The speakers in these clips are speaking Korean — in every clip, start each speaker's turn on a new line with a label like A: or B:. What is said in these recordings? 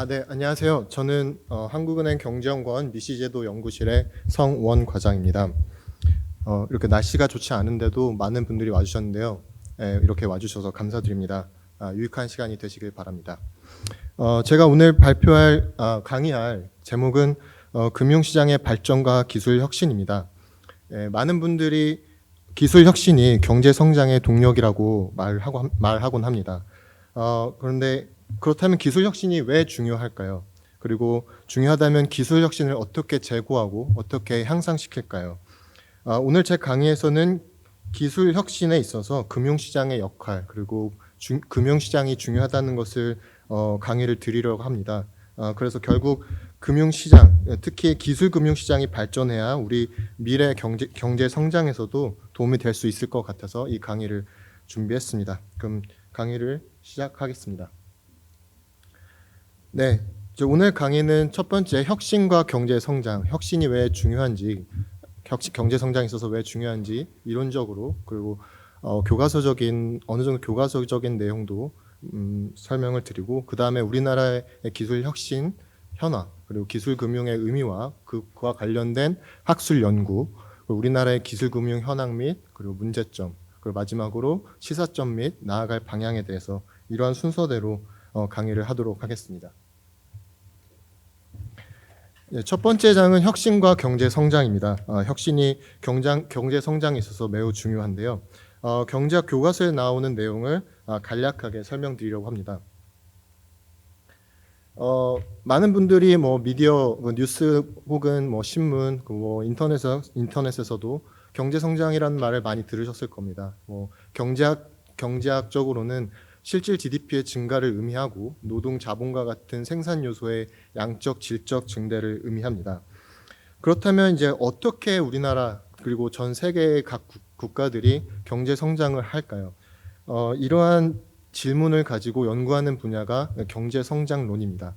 A: 네, 안녕하세요. 저는 한국은행 경제연구원 미시제도 연구실의 성원 과장입니다. 이렇게 날씨가 좋지 않은데도 많은 분들이 와주셨는데요. 이렇게 와주셔서 감사드립니다. 유익한 시간이 되시길 바랍니다. 제가 오늘 강의할 제목은 금융시장의 발전과 기술 혁신입니다. 많은 분들이 기술 혁신이 경제 성장의 동력이라고 말하곤 합니다. 그런데 그렇다면 기술 혁신이 왜 중요할까요? 그리고 중요하다면 기술 혁신을 어떻게 제고하고 어떻게 향상시킬까요? 오늘 제 강의에서는 기술 혁신에 있어서 금융시장의 역할 그리고 금융시장이 중요하다는 것을 강의를 드리려고 합니다. 그래서 결국 금융시장, 특히 기술 금융시장이 발전해야 우리 미래 경제 성장에서도 도움이 될 수 있을 것 같아서 이 강의를 준비했습니다. 그럼 강의를 시작하겠습니다. 네, 오늘 강의는 첫 번째 혁신과 경제 성장, 혁신이 왜 중요한지, 경제 성장에 있어서 왜 중요한지 이론적으로 그리고 어느 정도 교과서적인 내용도 설명을 드리고, 그 다음에 우리나라의 기술 혁신 현황 그리고 기술 금융의 의미와 그와 관련된 학술 연구, 그리고 우리나라의 기술 금융 현황 및 그리고 문제점, 그리고 마지막으로 시사점 및 나아갈 방향에 대해서 이러한 순서대로 강의를 하도록 하겠습니다. 첫 번째 장은 혁신과 경제 성장입니다. 혁신이 경제 성장에 있어서 매우 중요한데요. 경제학 교과서에 나오는 내용을 간략하게 설명드리려고 합니다. 많은 분들이 미디어, 뉴스 혹은 신문, 인터넷에서도 경제 성장이라는 말을 많이 들으셨을 겁니다. 경제학적으로는 실질 GDP의 증가를 의미하고 노동 자본과 같은 생산 요소의 양적 질적 증대를 의미합니다. 그렇다면 이제 어떻게 우리나라 그리고 전 세계의 각 국가들이 경제 성장을 할까요? 이러한 질문을 가지고 연구하는 분야가 경제 성장론입니다.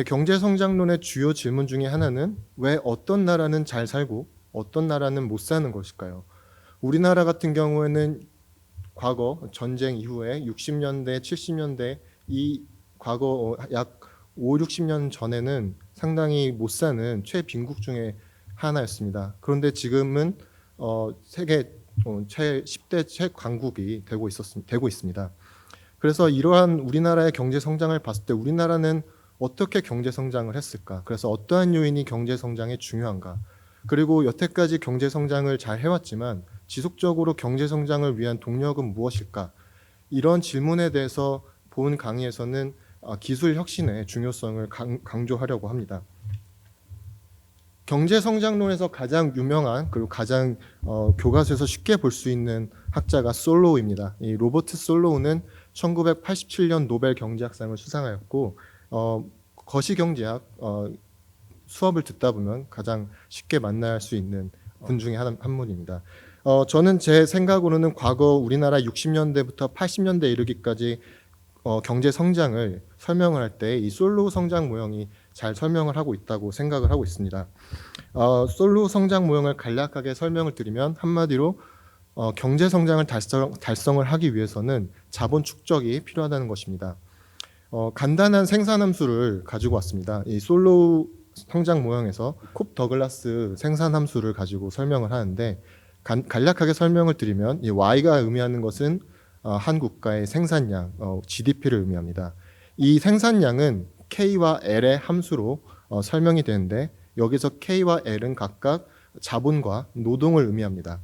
A: 경제 성장론의 주요 질문 중에 하나는 왜 어떤 나라는 잘 살고 어떤 나라는 못 사는 것일까요? 우리나라 같은 경우에는 과거 전쟁 이후에 60년대, 70년대 이 과거 약 5, 60년 전에는 상당히 못 사는 최빈국 중에 하나였습니다. 그런데 지금은 세계 10대 최강국이 되고 있습니다. 그래서 이러한 우리나라의 경제 성장을 봤을 때 우리나라는 어떻게 경제 성장을 했을까? 그래서 어떠한 요인이 경제 성장에 중요한가? 그리고 여태까지 경제 성장을 잘 해왔지만 지속적으로 경제 성장을 위한 동력은 무엇일까? 이런 질문에 대해서 본 강의에서는 기술 혁신의 중요성을 강조하려고 합니다. 경제 성장론에서 가장 유명한 그리고 가장 교과서에서 쉽게 볼 수 있는 학자가 솔로우입니다. 이 로버트 솔로우는 1987년 노벨 경제학상을 수상하였고 거시경제학 수업을 듣다 보면 가장 쉽게 만날 수 있는 분 중에 한 분입니다. 저는 제 생각으로는 과거 우리나라 60년대부터 80년대 이르기까지 경제 성장을 설명을 할 때 이 솔로우 성장 모형이 잘 설명을 하고 있다고 생각을 하고 있습니다. 솔로우 성장 모형을 간략하게 설명을 드리면 한마디로 경제 성장을 달성을 하기 위해서는 자본 축적이 필요하다는 것입니다. 간단한 생산함수를 가지고 왔습니다. 이 솔로우 성장 모형에서 콥 더글라스 생산함수를 가지고 설명을 하는데 간략하게 설명을 드리면 이 Y가 의미하는 것은 한 국가의 생산량, GDP를 의미합니다. 이 생산량은 K와 L의 함수로 설명이 되는데 여기서 K와 L은 각각 자본과 노동을 의미합니다.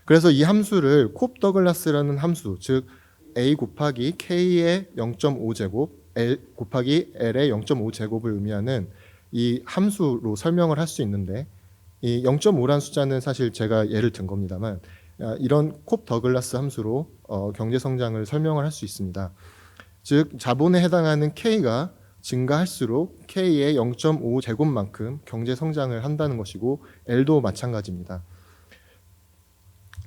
A: 그래서 이 함수를 콥 더글라스라는 함수, 즉 A 곱하기 K의 0.5제곱, L 곱하기 L의 0.5제곱을 의미하는 이 함수로 설명을 할 수 있는데 이 0.5란 숫자는 사실 제가 예를 든 겁니다만 이런 콥 더글라스 함수로 경제 성장을 설명을 할 수 있습니다. 즉 자본에 해당하는 K가 증가할수록 K의 0.5제곱만큼 경제 성장을 한다는 것이고 L도 마찬가지입니다.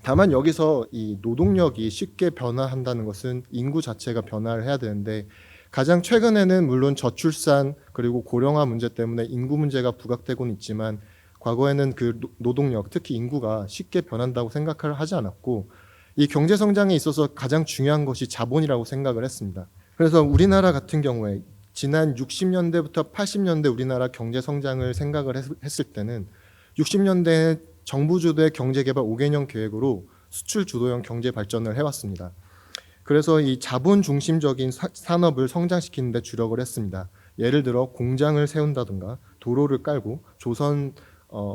A: 다만 여기서 이 노동력이 쉽게 변화한다는 것은 인구 자체가 변화를 해야 되는데 가장 최근에는 물론 저출산 그리고 고령화 문제 때문에 인구 문제가 부각되고는 있지만 과거에는 그 노동력, 특히 인구가 쉽게 변한다고 생각을 하지 않았고 이 경제 성장에 있어서 가장 중요한 것이 자본이라고 생각을 했습니다. 그래서 우리나라 같은 경우에 지난 60년대부터 80년대 우리나라 경제 성장을 생각을 했을 때는 60년대 정부 주도의 경제개발 5개년 계획으로 수출 주도형 경제 발전을 해왔습니다. 그래서 이 자본 중심적인 산업을 성장시키는 데 주력을 했습니다. 예를 들어 공장을 세운다든가 도로를 깔고 조선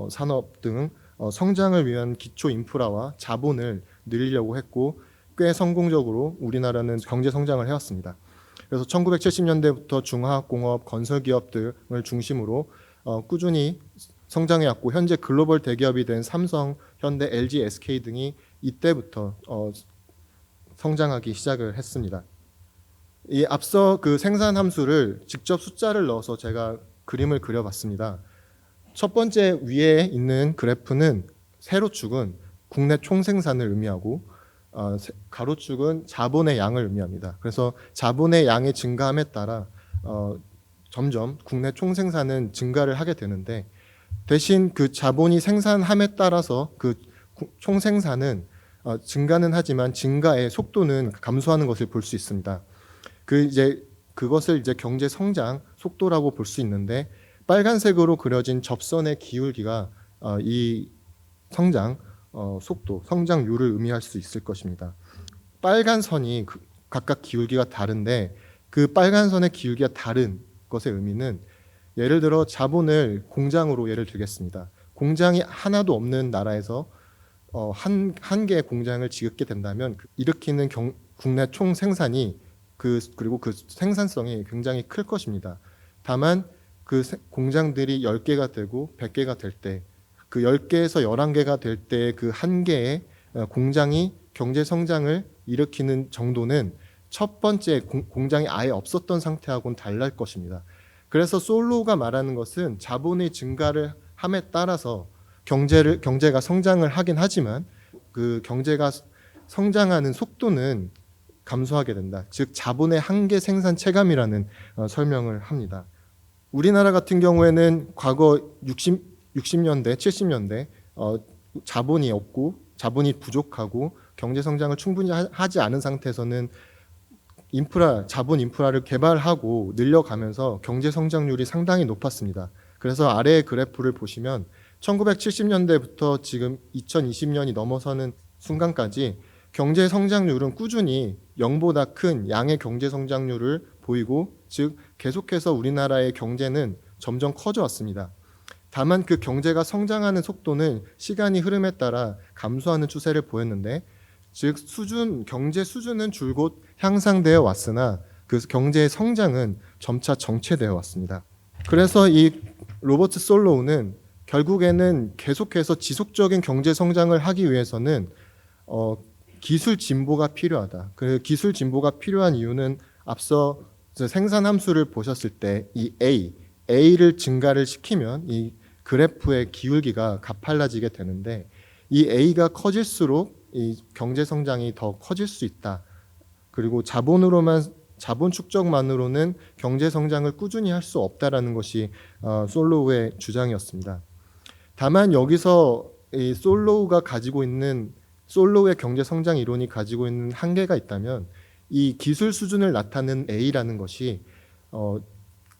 A: 산업 등 성장을 위한 기초 인프라와 자본을 늘리려고 했고 꽤 성공적으로 우리나라는 경제 성장을 해왔습니다. 그래서 1970년대부터 중화학공업, 건설기업 등을 중심으로 꾸준히 성장해왔고 현재 글로벌 대기업이 된 삼성, 현대, LG, SK 등이 이때부터 성장하기 시작을 했습니다. 이 앞서 그 생산 함수를 직접 숫자를 넣어서 제가 그림을 그려봤습니다. 첫 번째 위에 있는 그래프는 세로축은 국내 총생산을 의미하고 가로축은 자본의 양을 의미합니다. 그래서 자본의 양의 증가함에 따라 점점 국내 총생산은 증가를 하게 되는데 대신 그 자본이 생산함에 따라서 그 총생산은 증가는 하지만 증가의 속도는 감소하는 것을 볼 수 있습니다. 그것을 이제 경제 성장 속도라고 볼 수 있는데 빨간색으로 그려진 접선의 기울기가 이 성장 속도, 성장률을 의미할 수 있을 것입니다. 빨간 선이 각각 기울기가 다른데 그 빨간 선의 기울기가 다른 것의 의미는 예를 들어 자본을 공장으로 예를 들겠습니다. 공장이 하나도 없는 나라에서 한 개의 공장을 짓게 된다면 일으키는 국내 총 생산이 그리고 그 생산성이 굉장히 클 것입니다. 다만 그 공장들이 10개가 되고 100개가 될 때 그 10개에서 11개가 될 때 그 한 개의 공장이 경제 성장을 일으키는 정도는 첫 번째 공장이 아예 없었던 상태하고는 다를 것입니다. 그래서 솔로우가 말하는 것은 자본의 증가를 함에 따라서 경제가 성장을 하긴 하지만 그 경제가 성장하는 속도는 감소하게 된다. 즉 자본의 한계 생산 체감이라는 설명을 합니다. 우리나라 같은 경우에는 과거 60년대, 70년대 자본이 없고 자본이 부족하고 경제 성장을 충분히 하지 않은 상태에서는 자본 인프라를 개발하고 늘려가면서 경제 성장률이 상당히 높았습니다. 그래서 아래의 그래프를 보시면 1970년대부터 지금 2020년이 넘어서는 순간까지 경제 성장률은 꾸준히 0보다 큰 양의 경제 성장률을 보이고 즉 계속해서 우리나라의 경제는 점점 커져 왔습니다. 다만 그 경제가 성장하는 속도는 시간이 흐름에 따라 감소하는 추세를 보였는데 즉 경제 수준은 줄곧 향상되어 왔으나 그 경제의 성장은 점차 정체되어 왔습니다. 그래서 이 로버트 솔로우는 결국에는 계속해서 지속적인 경제 성장을 하기 위해서는 기술 진보가 필요하다. 그 기술 진보가 필요한 이유는 앞서 생산 함수를 보셨을 때 이 A를 증가를 시키면 이 그래프의 기울기가 가팔라지게 되는데 이 A가 커질수록 이 경제 성장이 더 커질 수 있다. 그리고 자본 축적만으로는 경제 성장을 꾸준히 할 수 없다라는 것이 솔로우의 주장이었습니다. 다만 여기서 이 솔로우의 경제 성장 이론이 가지고 있는 한계가 있다면 이 기술 수준을 나타내는 A라는 것이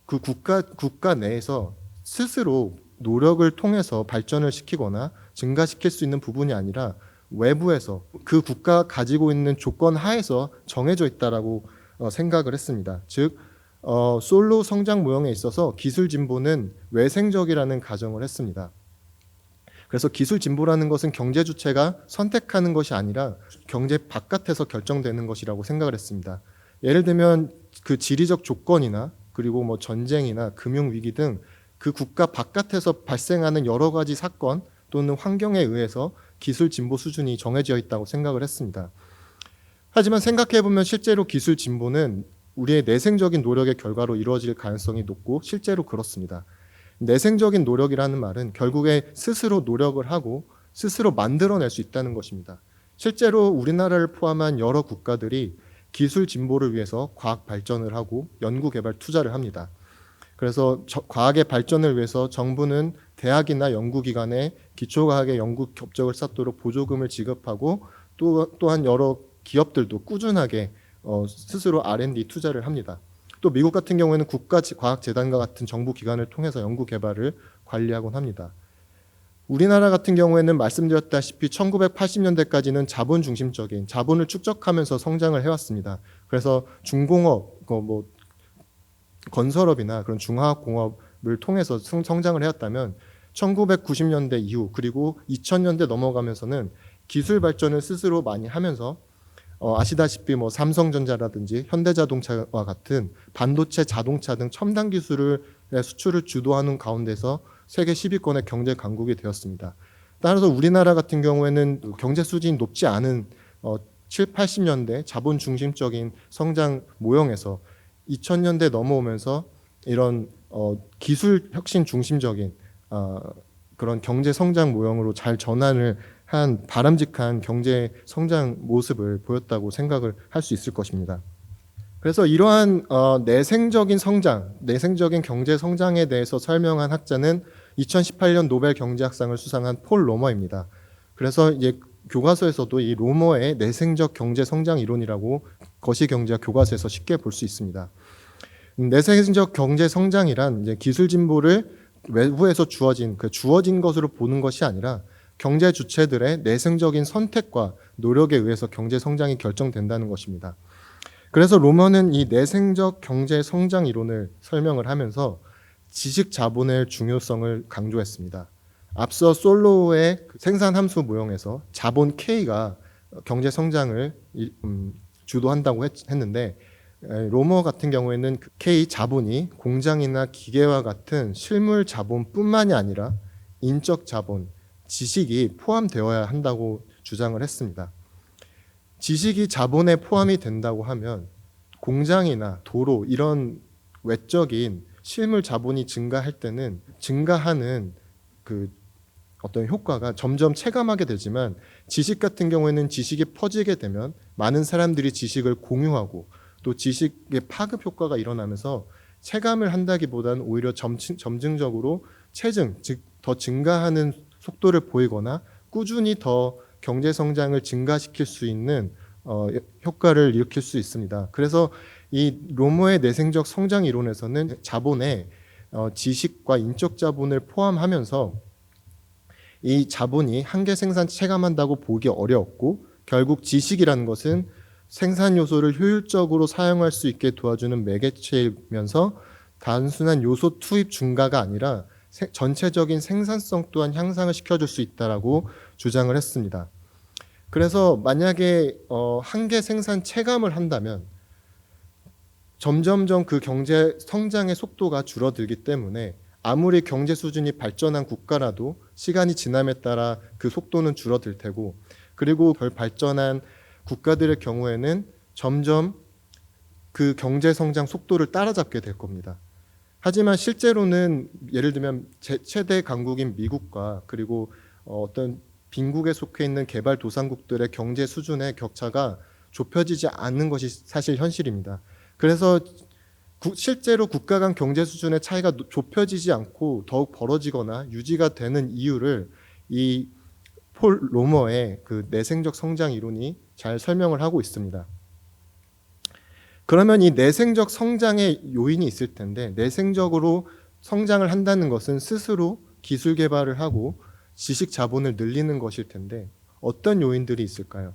A: 그 국가 내에서 스스로 노력을 통해서 발전을 시키거나 증가시킬 수 있는 부분이 아니라 외부에서 그 국가가 가지고 있는 조건 하에서 정해져 있다라고 생각을 했습니다. 즉 솔로우 성장 모형에 있어서 기술 진보는 외생적이라는 가정을 했습니다. 그래서 기술 진보라는 것은 경제 주체가 선택하는 것이 아니라 경제 바깥에서 결정되는 것이라고 생각을 했습니다. 예를 들면 그 지리적 조건이나 그리고 뭐 전쟁이나 금융 위기 등 그 국가 바깥에서 발생하는 여러 가지 사건 또는 환경에 의해서 기술 진보 수준이 정해져 있다고 생각을 했습니다. 하지만 생각해 보면 실제로 기술 진보는 우리의 내생적인 노력의 결과로 이루어질 가능성이 높고 실제로 그렇습니다. 내생적인 노력이라는 말은 결국에 스스로 노력을 하고 스스로 만들어낼 수 있다는 것입니다. 실제로 우리나라를 포함한 여러 국가들이 기술 진보를 위해서 과학 발전을 하고 연구 개발 투자를 합니다. 그래서 과학의 발전을 위해서 정부는 대학이나 연구기관에 기초과학의 연구 겹적을 쌓도록 보조금을 지급하고 또한 여러 기업들도 꾸준하게 스스로 R&D 투자를 합니다. 또 미국 같은 경우에는 국가과학재단과 같은 정부 기관을 통해서 연구 개발을 관리하곤 합니다. 우리나라 같은 경우에는 말씀드렸다시피 1980년대까지는 자본 중심적인 자본을 축적하면서 성장을 해왔습니다. 그래서 중공업, 뭐 건설업이나 그런 중화학공업을 통해서 성장을 해왔다면 1990년대 이후 그리고 2000년대 넘어가면서는 기술 발전을 스스로 많이 하면서 아시다시피 뭐 삼성전자라든지 현대자동차와 같은 반도체, 자동차 등 첨단 기술의 수출을 주도하는 가운데서 세계 10위권의 경제 강국이 되었습니다. 따라서 우리나라 같은 경우에는 경제 수준이 높지 않은 7, 80년대 자본 중심적인 성장 모형에서 2000년대 넘어오면서 이런 기술 혁신 중심적인 그런 경제 성장 모형으로 잘 전환을 한 바람직한 경제 성장 모습을 보였다고 생각을 할 수 있을 것입니다. 그래서 이러한 내생적인 성장, 내생적인 경제 성장에 대해서 설명한 학자는 2018년 노벨 경제학상을 수상한 폴 로머입니다. 그래서 이제 교과서에서도 이 로머의 내생적 경제 성장 이론이라고 거시경제학 교과서에서 쉽게 볼 수 있습니다. 내생적 경제 성장이란 이제 기술 진보를 외부에서 주어진 것으로 보는 것이 아니라 경제 주체들의 내생적인 선택과 노력에 의해서 경제 성장이 결정된다는 것입니다. 그래서 로머는 이 내생적 경제 성장 이론을 설명을 하면서 지식 자본의 중요성을 강조했습니다. 앞서 솔로우의 생산 함수 모형에서 자본 K가 경제 성장을 주도한다고 했는데 로머 같은 경우에는 K 자본이 공장이나 기계와 같은 실물 자본뿐만이 아니라 인적 자본, 지식이 포함되어야 한다고 주장을 했습니다. 지식이 자본에 포함이 된다고 하면 공장이나 도로 이런 외적인 실물 자본이 증가할 때는 증가하는 그 어떤 효과가 점점 체감하게 되지만 지식 같은 경우에는 지식이 퍼지게 되면 많은 사람들이 지식을 공유하고 또 지식의 파급 효과가 일어나면서 체감을 한다기보다는 오히려 점증적으로 체증, 즉 더 증가하는 속도를 보이거나 꾸준히 더 경제 성장을 증가시킬 수 있는 효과를 일으킬 수 있습니다. 그래서 이 로머의 내생적 성장 이론에서는 자본에 지식과 인적 자본을 포함하면서 이 자본이 한계 생산 체감한다고 보기 어려웠고 결국 지식이라는 것은 생산 요소를 효율적으로 사용할 수 있게 도와주는 매개체이면서 단순한 요소 투입 증가가 아니라 전체적인 생산성 또한 향상을 시켜줄 수 있다라고 주장을 했습니다. 그래서 만약에 한계 생산 체감을 한다면 점점점 그 경제 성장의 속도가 줄어들기 때문에 아무리 경제 수준이 발전한 국가라도 시간이 지남에 따라 그 속도는 줄어들 테고 그리고 덜 발전한 국가들의 경우에는 점점 그 경제 성장 속도를 따라잡게 될 겁니다. 하지만 실제로는 예를 들면 최대 강국인 미국과 그리고 어떤 빈국에 속해 있는 개발도상국들의 경제 수준의 격차가 좁혀지지 않는 것이 사실 현실입니다. 그래서 실제로 국가 간 경제 수준의 차이가 좁혀지지 않고 더욱 벌어지거나 유지가 되는 이유를 이 폴 로머의 그 내생적 성장 이론이 잘 설명을 하고 있습니다. 그러면 이 내생적 성장의 요인이 있을 텐데 내생적으로 성장을 한다는 것은 스스로 기술 개발을 하고 지식 자본을 늘리는 것일 텐데 어떤 요인들이 있을까요?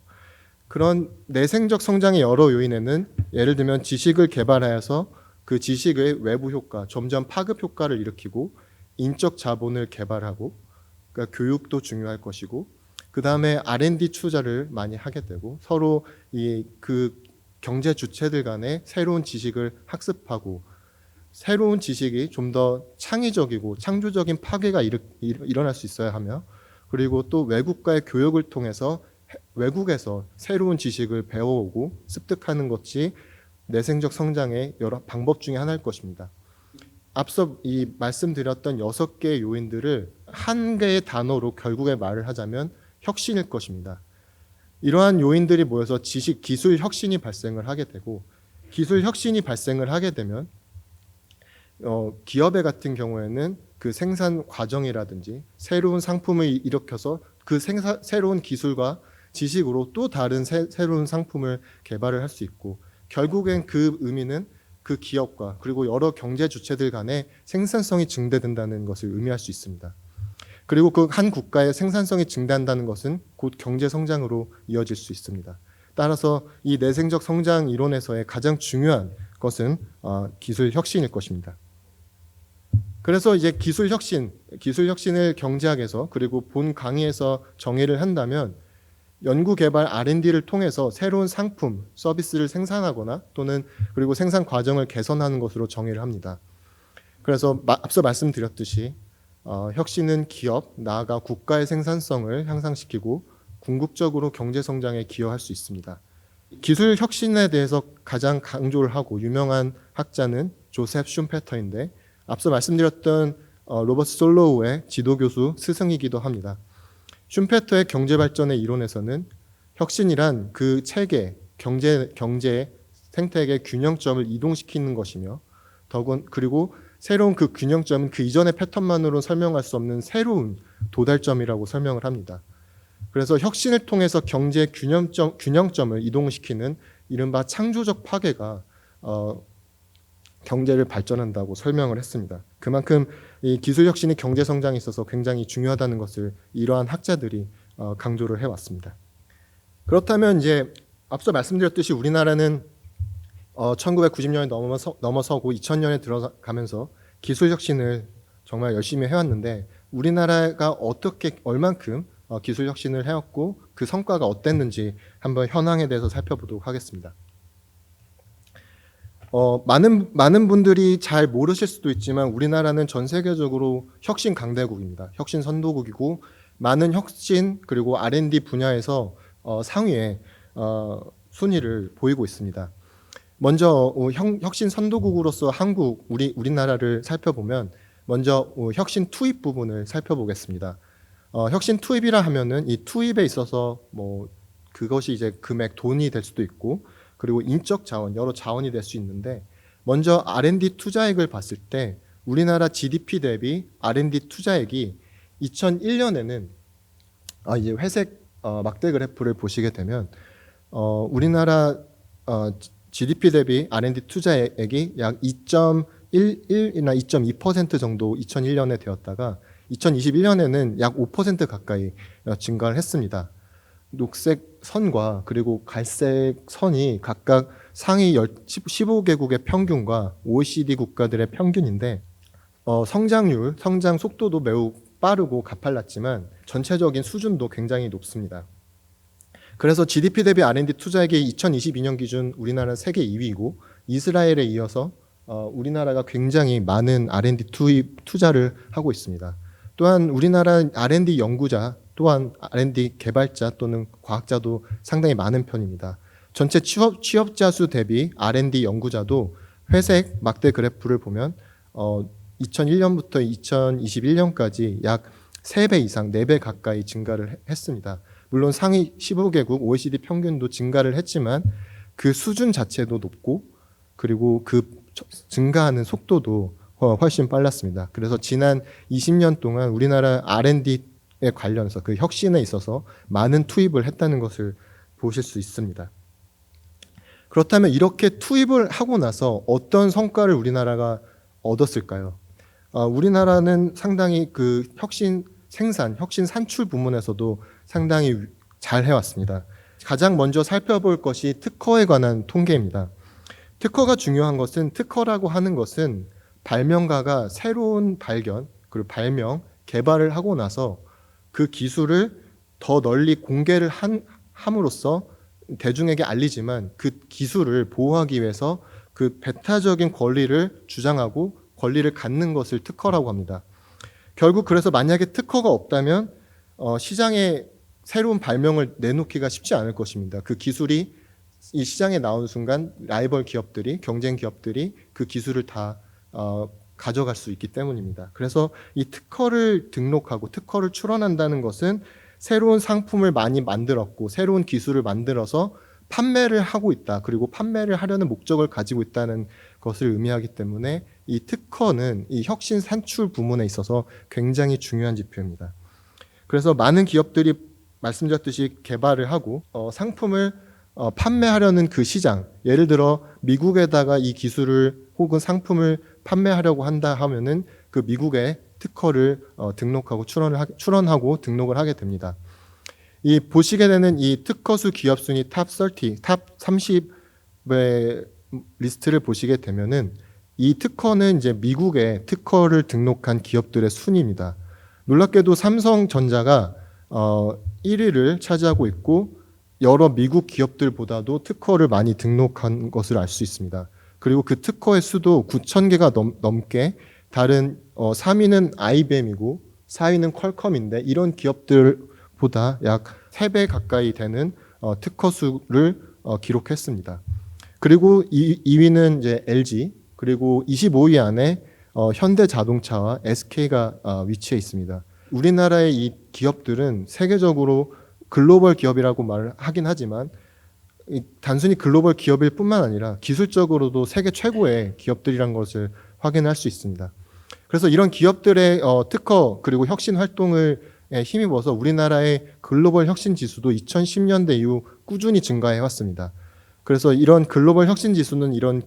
A: 그런 내생적 성장의 여러 요인에는 예를 들면 지식을 개발하여서 그 지식의 외부 효과, 점점 파급 효과를 일으키고 인적 자본을 개발하고 그러니까 교육도 중요할 것이고 그 다음에 R&D 투자를 많이 하게 되고 서로 그 경제 주체들 간에 새로운 지식을 학습하고 새로운 지식이 좀 더 창의적이고 창조적인 파괴가 일어날 수 있어야 하며 그리고 또 외국과의 교역을 통해서 외국에서 새로운 지식을 배워오고 습득하는 것이 내생적 성장의 여러 방법 중에 하나일 것입니다. 앞서 말씀드렸던 6개의 요인들을 한 개의 단어로 결국에 말을 하자면 혁신일 것입니다. 이러한 요인들이 모여서 지식, 기술 혁신이 발생을 하게 되고 기술 혁신이 발생을 하게 되면 기업의 같은 경우에는 그 생산 과정이라든지 새로운 상품을 일으켜서 그 새로운 기술과 지식으로 또 다른 새로운 상품을 개발을 할 수 있고 결국엔 그 의미는 그 기업과 그리고 여러 경제 주체들 간의 생산성이 증대된다는 것을 의미할 수 있습니다. 그리고 그 한 국가의 생산성이 증대한다는 것은 곧 경제 성장으로 이어질 수 있습니다. 따라서 이 내생적 성장 이론에서의 가장 중요한 것은 기술 혁신일 것입니다. 그래서 이제 기술 혁신을 경제학에서 그리고 본 강의에서 정의를 한다면 연구 개발 R&D를 통해서 새로운 상품, 서비스를 생산하거나 또는 그리고 생산 과정을 개선하는 것으로 정의를 합니다. 그래서 앞서 말씀드렸듯이 혁신은 기업, 나아가 국가의 생산성을 향상시키고 궁극적으로 경제 성장에 기여할 수 있습니다. 기술 혁신에 대해서 가장 강조를 하고 유명한 학자는 조셉 슌페터인데 앞서 말씀드렸던 로버트 솔로우의 지도교수 스승이기도 합니다. 슌페터의 경제발전의 이론에서는 혁신이란 그 체계, 경제의 생태계의 균형점을 이동시키는 것이며 그리고 새로운 그 균형점은 그 이전의 패턴만으로는 설명할 수 없는 새로운 도달점이라고 설명을 합니다. 그래서 혁신을 통해서 경제 균형점을 이동시키는 이른바 창조적 파괴가 경제를 발전한다고 설명을 했습니다. 그만큼 이 기술 혁신이 경제 성장에 있어서 굉장히 중요하다는 것을 이러한 학자들이 강조를 해왔습니다. 그렇다면 이제 앞서 말씀드렸듯이 우리나라는 1990년에 넘어서고 2000년에 들어가면서 기술 혁신을 정말 열심히 해왔는데 우리나라가 얼만큼 기술 혁신을 해왔고 그 성과가 어땠는지 한번 현황에 대해서 살펴보도록 하겠습니다. 많은 분들이 잘 모르실 수도 있지만 우리나라는 전 세계적으로 혁신 강대국입니다. 혁신 선도국이고 많은 혁신 그리고 R&D 분야에서 상위에 순위를 보이고 있습니다. 먼저 혁신 선도국으로서 우리나라를 살펴보면 먼저 혁신 투입 부분을 살펴보겠습니다. 혁신 투입이라 하면은 이 투입에 있어서 그것이 이제 금액 돈이 될 수도 있고 그리고 인적 자원 여러 자원이 될 수 있는데 먼저 R&D 투자액을 봤을 때 우리나라 GDP 대비 R&D 투자액이 2001년에는 이제 회색 막대 그래프를 보시게 되면 우리나라 GDP 대비 R&D 투자액이 약 2.11이나 2.2% 정도 2001년에 되었다가 2021년에는 약 5% 가까이 증가를 했습니다. 녹색 선과 그리고 갈색 선이 각각 상위 15개국의 평균과 OECD 국가들의 평균인데 성장 속도도 매우 빠르고 가팔랐지만 전체적인 수준도 굉장히 높습니다. 그래서 GDP 대비 R&D 투자액이 2022년 기준 우리나라는 세계 2위이고 이스라엘에 이어서 우리나라가 굉장히 많은 R&D 투자를 하고 있습니다. 또한 우리나라 R&D 연구자 또한 R&D 개발자 또는 과학자도 상당히 많은 편입니다. 전체 취업자 수 대비 R&D 연구자도 회색 막대 그래프를 보면 2001년부터 2021년까지 약 3배 이상, 4배 가까이 증가를 했습니다. 물론 상위 15개국 OECD 평균도 증가를 했지만 그 수준 자체도 높고 그리고 그 증가하는 속도도 훨씬 빨랐습니다. 그래서 지난 20년 동안 우리나라 R&D에 관련해서 그 혁신에 있어서 많은 투입을 했다는 것을 보실 수 있습니다. 그렇다면 이렇게 투입을 하고 나서 어떤 성과를 우리나라가 얻었을까요? 우리나라는 상당히 그 혁신 산출 부문에서도 상당히 잘 해왔습니다. 가장 먼저 살펴볼 것이 특허에 관한 통계입니다. 특허가 중요한 것은 특허라고 하는 것은 발명가가 새로운 발견 그리고 발명, 개발을 하고 나서 그 기술을 더 널리 공개를 함으로써 대중에게 알리지만 그 기술을 보호하기 위해서 그 배타적인 권리를 주장하고 권리를 갖는 것을 특허라고 합니다. 결국 그래서 만약에 특허가 없다면 시장에 새로운 발명을 내놓기가 쉽지 않을 것입니다. 그 기술이 이 시장에 나오는 순간 라이벌 기업들이 경쟁 기업들이 그 기술을 다 가져갈 수 있기 때문입니다. 그래서 이 특허를 등록하고 특허를 출원한다는 것은 새로운 상품을 많이 만들었고 새로운 기술을 만들어서 판매를 하고 있다. 그리고 판매를 하려는 목적을 가지고 있다는 것을 의미하기 때문에 이 특허는 이 혁신 산출 부문에 있어서 굉장히 중요한 지표입니다. 그래서 많은 기업들이 말씀드렸듯이 개발을 하고 상품을 판매하려는 그 시장, 예를 들어 미국에다가 이 기술을 혹은 상품을 판매하려고 한다 하면은 그 미국의 특허를 등록하고 출원하고 등록을 하게 됩니다. 이 보시게 되는 이 특허수 기업 순위 탑 30, 탑 30의 리스트를 보시게 되면은 이 특허는 이제 미국에 특허를 등록한 기업들의 순위입니다. 놀랍게도 삼성전자가 1위를 차지하고 있고 여러 미국 기업들보다도 특허를 많이 등록한 것을 알 수 있습니다. 그리고 그 특허의 수도 9,000개가 넘게 다른 3위는 IBM이고 4위는 퀄컴인데 이런 기업들보다 약 3배 가까이 되는 특허 수를 기록했습니다. 그리고 2위는 이제 LG, 그리고 25위 안에 현대자동차와 SK가 위치해 있습니다. 우리나라의 이 기업들은 세계적으로 글로벌 기업이라고 말을 하긴 하지만 단순히 글로벌 기업일 뿐만 아니라 기술적으로도 세계 최고의 기업들이란 것을 확인할 수 있습니다. 그래서 이런 기업들의 특허 그리고 혁신 활동을 힘입어서 우리나라의 글로벌 혁신 지수도 2010년대 이후 꾸준히 증가해 왔습니다. 그래서 이런 글로벌 혁신 지수는 이런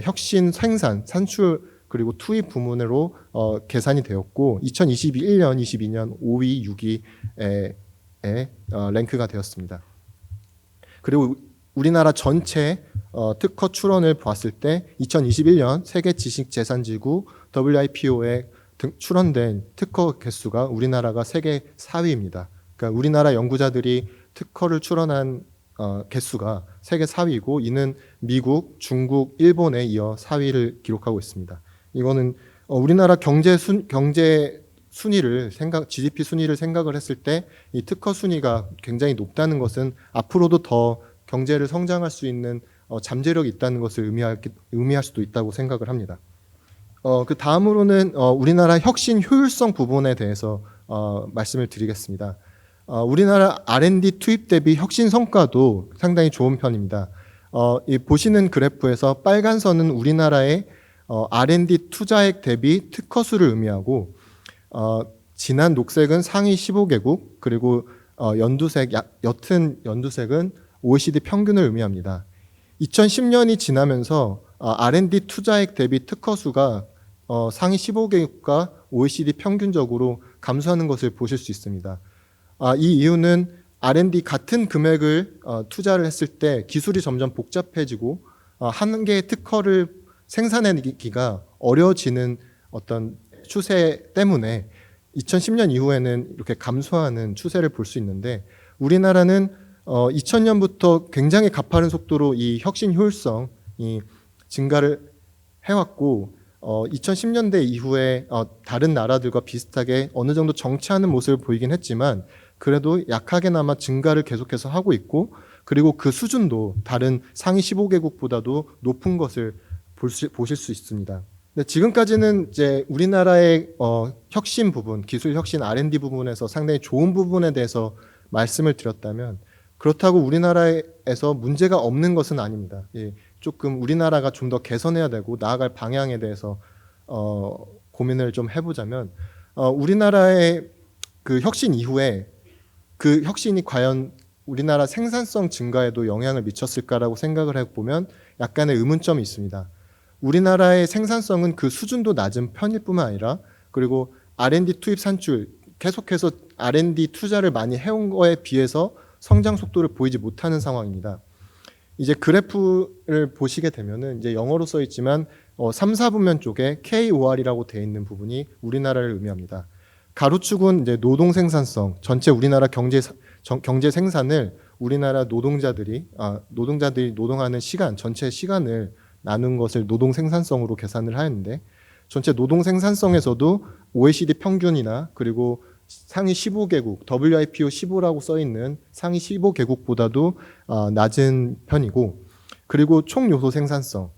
A: 혁신 생산, 산출 그리고 투입 부문으로 계산이 되었고 2021년, 22년 5위, 6위에 랭크가 되었습니다. 그리고 우리나라 전체 특허 출원을 보았을 때 2021년 세계 지식재산지구 WIPO에 출원된 특허 개수가 우리나라가 세계 4위입니다. 그러니까 우리나라 연구자들이 특허를 출원한 개수가 세계 4위고 이는 미국, 중국, 일본에 이어 4위를 기록하고 있습니다. 이거는 우리나라 경제 순위를 GDP 순위를 생각을 했을 때 이 특허 순위가 굉장히 높다는 것은 앞으로도 더 경제를 성장할 수 있는 잠재력이 있다는 것을 의미할 수도 있다고 생각을 합니다. 그 다음으로는 우리나라 혁신 효율성 부분에 대해서 말씀을 드리겠습니다. 우리나라 R&D 투입 대비 혁신 성과도 상당히 좋은 편입니다. 이 보시는 그래프에서 빨간 선은 우리나라의 R&D 투자액 대비 특허 수를 의미하고 진한 녹색은 상위 15개국 그리고 옅은 연두색은 OECD 평균을 의미합니다. 2010년이 지나면서 R&D 투자액 대비 특허 수가 상위 15개국과 OECD 평균적으로 감소하는 것을 보실 수 있습니다. 이 이유는 R&D 같은 금액을 투자를 했을 때 기술이 점점 복잡해지고 한 개의 특허를 생산해내기가 어려워지는 어떤 추세 때문에 2010년 이후에는 이렇게 감소하는 추세를 볼 수 있는데 우리나라는 2000년부터 굉장히 가파른 속도로 이 혁신 효율성이 증가를 해왔고 2010년대 이후에 다른 나라들과 비슷하게 어느 정도 정체하는 모습을 보이긴 했지만 그래도 약하게나마 증가를 계속해서 하고 있고 그리고 그 수준도 다른 상위 15개국보다도 높은 것을 보실 수 있습니다. 근데 지금까지는 이제 우리나라의 혁신 부분, 기술 혁신 R&D 부분에서 상당히 좋은 부분에 대해서 말씀을 드렸다면 그렇다고 우리나라에서 문제가 없는 것은 아닙니다. 예, 조금 우리나라가 좀 더 개선해야 되고 나아갈 방향에 대해서 고민을 좀 해보자면 우리나라의 그 혁신 이후에 그 혁신이 과연 우리나라 생산성 증가에도 영향을 미쳤을까라고 생각을 해보면 약간의 의문점이 있습니다. 우리나라의 생산성은 그 수준도 낮은 편일 뿐만 아니라 그리고 R&D 투입 산출 계속해서 R&D 투자를 많이 해온 거에 비해서 성장 속도를 보이지 못하는 상황입니다. 이제 그래프를 보시게 되면은 이제 영어로 써 있지만 3, 4분면 쪽에 KOR이라고 되어 있는 부분이 우리나라를 의미합니다. 가로축은 이제 노동 생산성, 전체 우리나라 경제 생산을 우리나라 노동자들이 노동하는 시간, 전체 시간을 나눈 것을 노동 생산성으로 계산을 하였는데 전체 노동 생산성에서도 OECD 평균이나 그리고 상위 15개국, WIPO 15라고 써 있는 상위 15개국보다도 낮은 편이고 그리고 총 요소 생산성,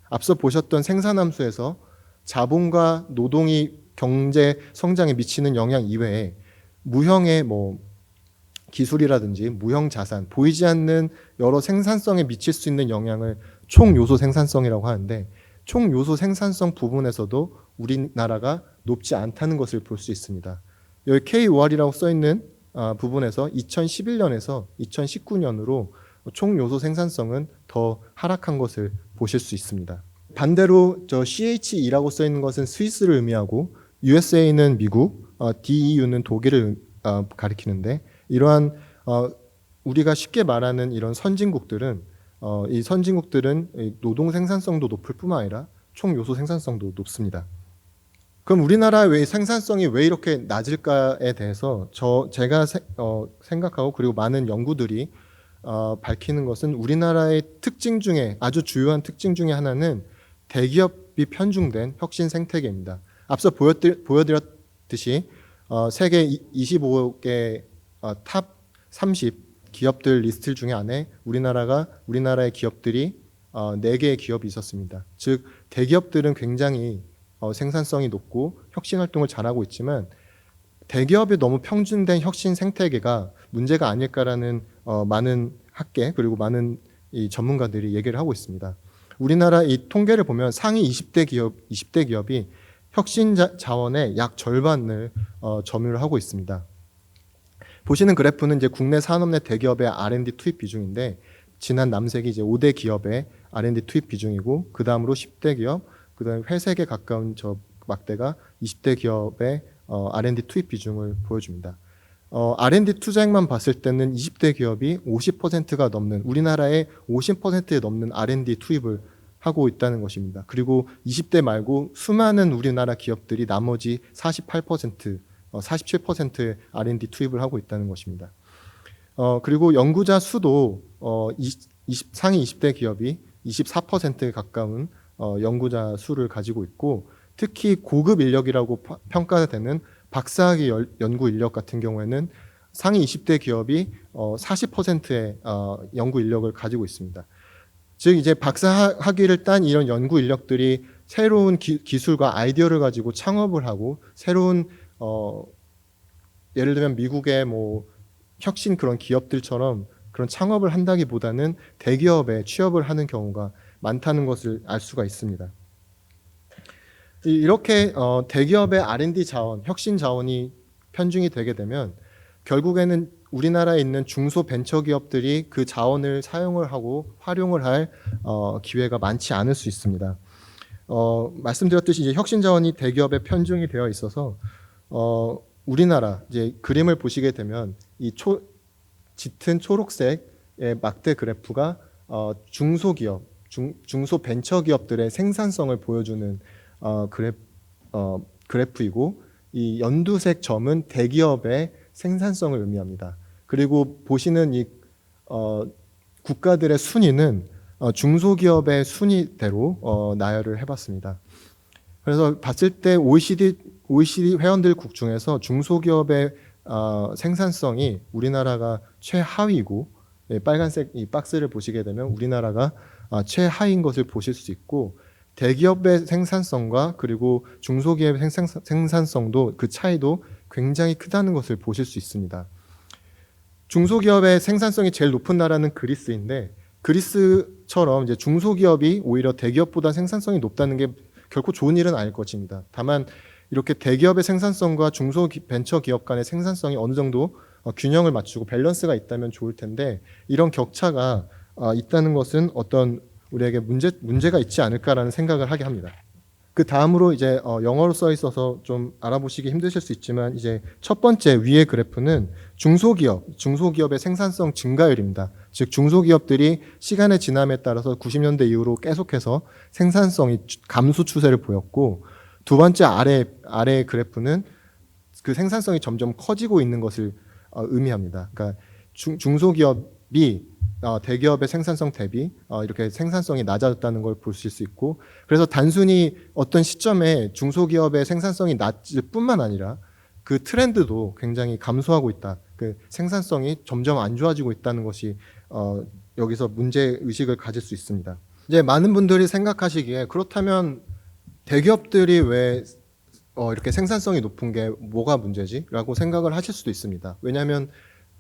A: 앞서 보셨던 생산함수에서 자본과 노동이 경제 성장에 미치는 영향 이외에 무형의 기술이라든지 무형 자산, 보이지 않는 여러 생산성에 미칠 수 있는 영향을 총 요소 생산성이라고 하는데 총 요소 생산성 부분에서도 우리나라가 높지 않다는 것을 볼 수 있습니다. 여기 KOR이라고 써 있는 부분에서 2011년에서 2019년으로 총 요소 생산성은 더 하락한 것을 보실 수 있습니다. 반대로 저 CHE라고 써 있는 것은 스위스를 의미하고 USA는 미국, DEU는 독일을 가리키는데 이러한 우리가 쉽게 말하는 이런 선진국들은 이 선진국들은 이 노동 생산성도 높을 뿐만 아니라 총 요소 생산성도 높습니다. 그럼 우리나라의 생산성이 왜 이렇게 낮을까에 대해서 제가 생각하고 그리고 많은 연구들이 밝히는 것은 우리나라의 특징 중에 아주 주요한 특징 중에 하나는 대기업이 편중된 혁신 생태계입니다. 앞서 보여드렸듯이 세계 25개 탑 30 기업들 리스트 중에 안에 우리나라의 기업들이 4개의 기업이 있었습니다. 즉 대기업들은 굉장히 생산성이 높고 혁신 활동을 잘하고 있지만 대기업이 너무 평준된 혁신 생태계가 문제가 아닐까라는 많은 학계 그리고 많은 이 전문가들이 얘기를 하고 있습니다. 우리나라 이 통계를 보면 상위 20대 기업이 혁신 자원의 약 절반을 점유를 하고 있습니다. 보시는 그래프는 이제 국내 산업 내 대기업의 R&D 투입 비중인데 지난 남색이 이제 5대 기업의 R&D 투입 비중이고 그 다음으로 10대 기업, 그 다음에 회색에 가까운 저 막대가 20대 기업의 R&D 투입 비중을 보여줍니다. R&D 투자액만 봤을 때는 20대 기업이 50%가 넘는 우리나라의 50%에 넘는 R&D 투입을 하고 있다는 것입니다. 그리고 20대 말고 수많은 우리나라 기업들이 나머지 48%, 47%의 R&D 투입을 하고 있다는 것입니다. 그리고 연구자 수도 상위 20대 기업이 24%에 가까운 연구자 수를 가지고 있고 특히 고급 인력이라고 평가되는 박사학위 연구 인력 같은 경우에는 상위 20대 기업이 40%의 연구 인력을 가지고 있습니다. 즉 이제 박사 학위를 딴 이런 연구 인력들이 새로운 기술과 아이디어를 가지고 창업을 하고 새로운 예를 들면 미국의 뭐 혁신 그런 기업들처럼 그런 창업을 한다기보다는 대기업에 취업을 하는 경우가 많다는 것을 알 수가 있습니다. 이렇게 대기업의 R&D 자원, 혁신 자원이 편중이 되게 되면 결국에는 우리나라에 있는 중소벤처기업들이 그 자원을 사용을 하고 활용을 할 기회가 많지 않을 수 있습니다. 말씀드렸듯이 이제 혁신 자원이 대기업에 편중이 되어 있어서 우리나라 이제 그림을 보시게 되면 이 짙은 초록색의 막대 그래프가 중소기업, 중소벤처기업들의 생산성을 보여주는 그래프이고 이 연두색 점은 대기업의 생산성을 의미합니다. 그리고 보시는 이 국가들의 순위는 중소기업의 순위대로 나열을 해봤습니다. 그래서 봤을 때 OECD 회원들국 중에서 중소기업의 생산성이 우리나라가 최하위고 빨간색 이 박스를 보시게 되면 우리나라가 최하위인 것을 보실 수 있고 대기업의 생산성과 그리고 중소기업의 생산성도 그 차이도 굉장히 크다는 것을 보실 수 있습니다. 중소기업의 생산성이 제일 높은 나라는 그리스인데 그리스처럼 이제 중소기업이 오히려 대기업보다 생산성이 높다는 게 결코 좋은 일은 아닐 것입니다. 다만 이렇게 대기업의 생산성과 중소벤처기업 간의 생산성이 어느 정도 균형을 맞추고 밸런스가 있다면 좋을 텐데 이런 격차가 있다는 것은 어떤 우리에게 문제가 있지 않을까라는 생각을 하게 합니다. 그 다음으로 이제 영어로 써 있어서 좀 알아보시기 힘드실 수 있지만 이제 첫 번째 위의 그래프는 중소기업의 생산성 증가율입니다. 즉 중소기업들이 시간의 지남에 따라서 90년대 이후로 계속해서 생산성이 감소 추세를 보였고 두 번째 아래 그래프는 그 생산성이 점점 커지고 있는 것을 의미합니다. 그러니까 중소기업이 대기업의 생산성 대비 이렇게 생산성이 낮아졌다는 걸 보실 수 있고 그래서 단순히 어떤 시점에 중소기업의 생산성이 낮을 뿐만 아니라 그 트렌드도 굉장히 감소하고 있다. 그 생산성이 점점 안 좋아지고 있다는 것이 여기서 문제 의식을 가질 수 있습니다. 이제 많은 분들이 생각하시기에 그렇다면 대기업들이 왜 이렇게 생산성이 높은 게 뭐가 문제지? 라고 생각을 하실 수도 있습니다. 왜냐하면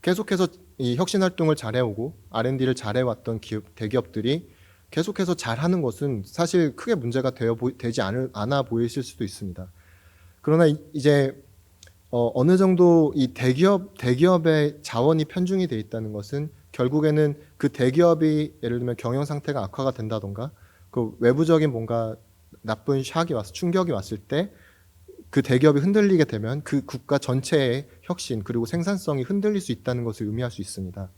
A: 계속해서 이 혁신 활동을 잘해오고 R&D를 잘해왔던 대기업들이 계속해서 잘하는 것은 사실 크게 문제가 되지 않아 보이실 수도 있습니다. 그러나 이제 어느 정도 이 대기업의 자원이 편중이 돼 있다는 것은 결국에는 그 대기업이 예를 들면 경영 상태가 악화가 된다던가 그 외부적인 뭔가 나쁜 샥이 와서 충격이 왔을 때 그 대기업이 흔들리게 되면 그 국가 전체의 혁신 그리고 생산성이 흔들릴 수 있다는 것을 의미할 수 있습니다.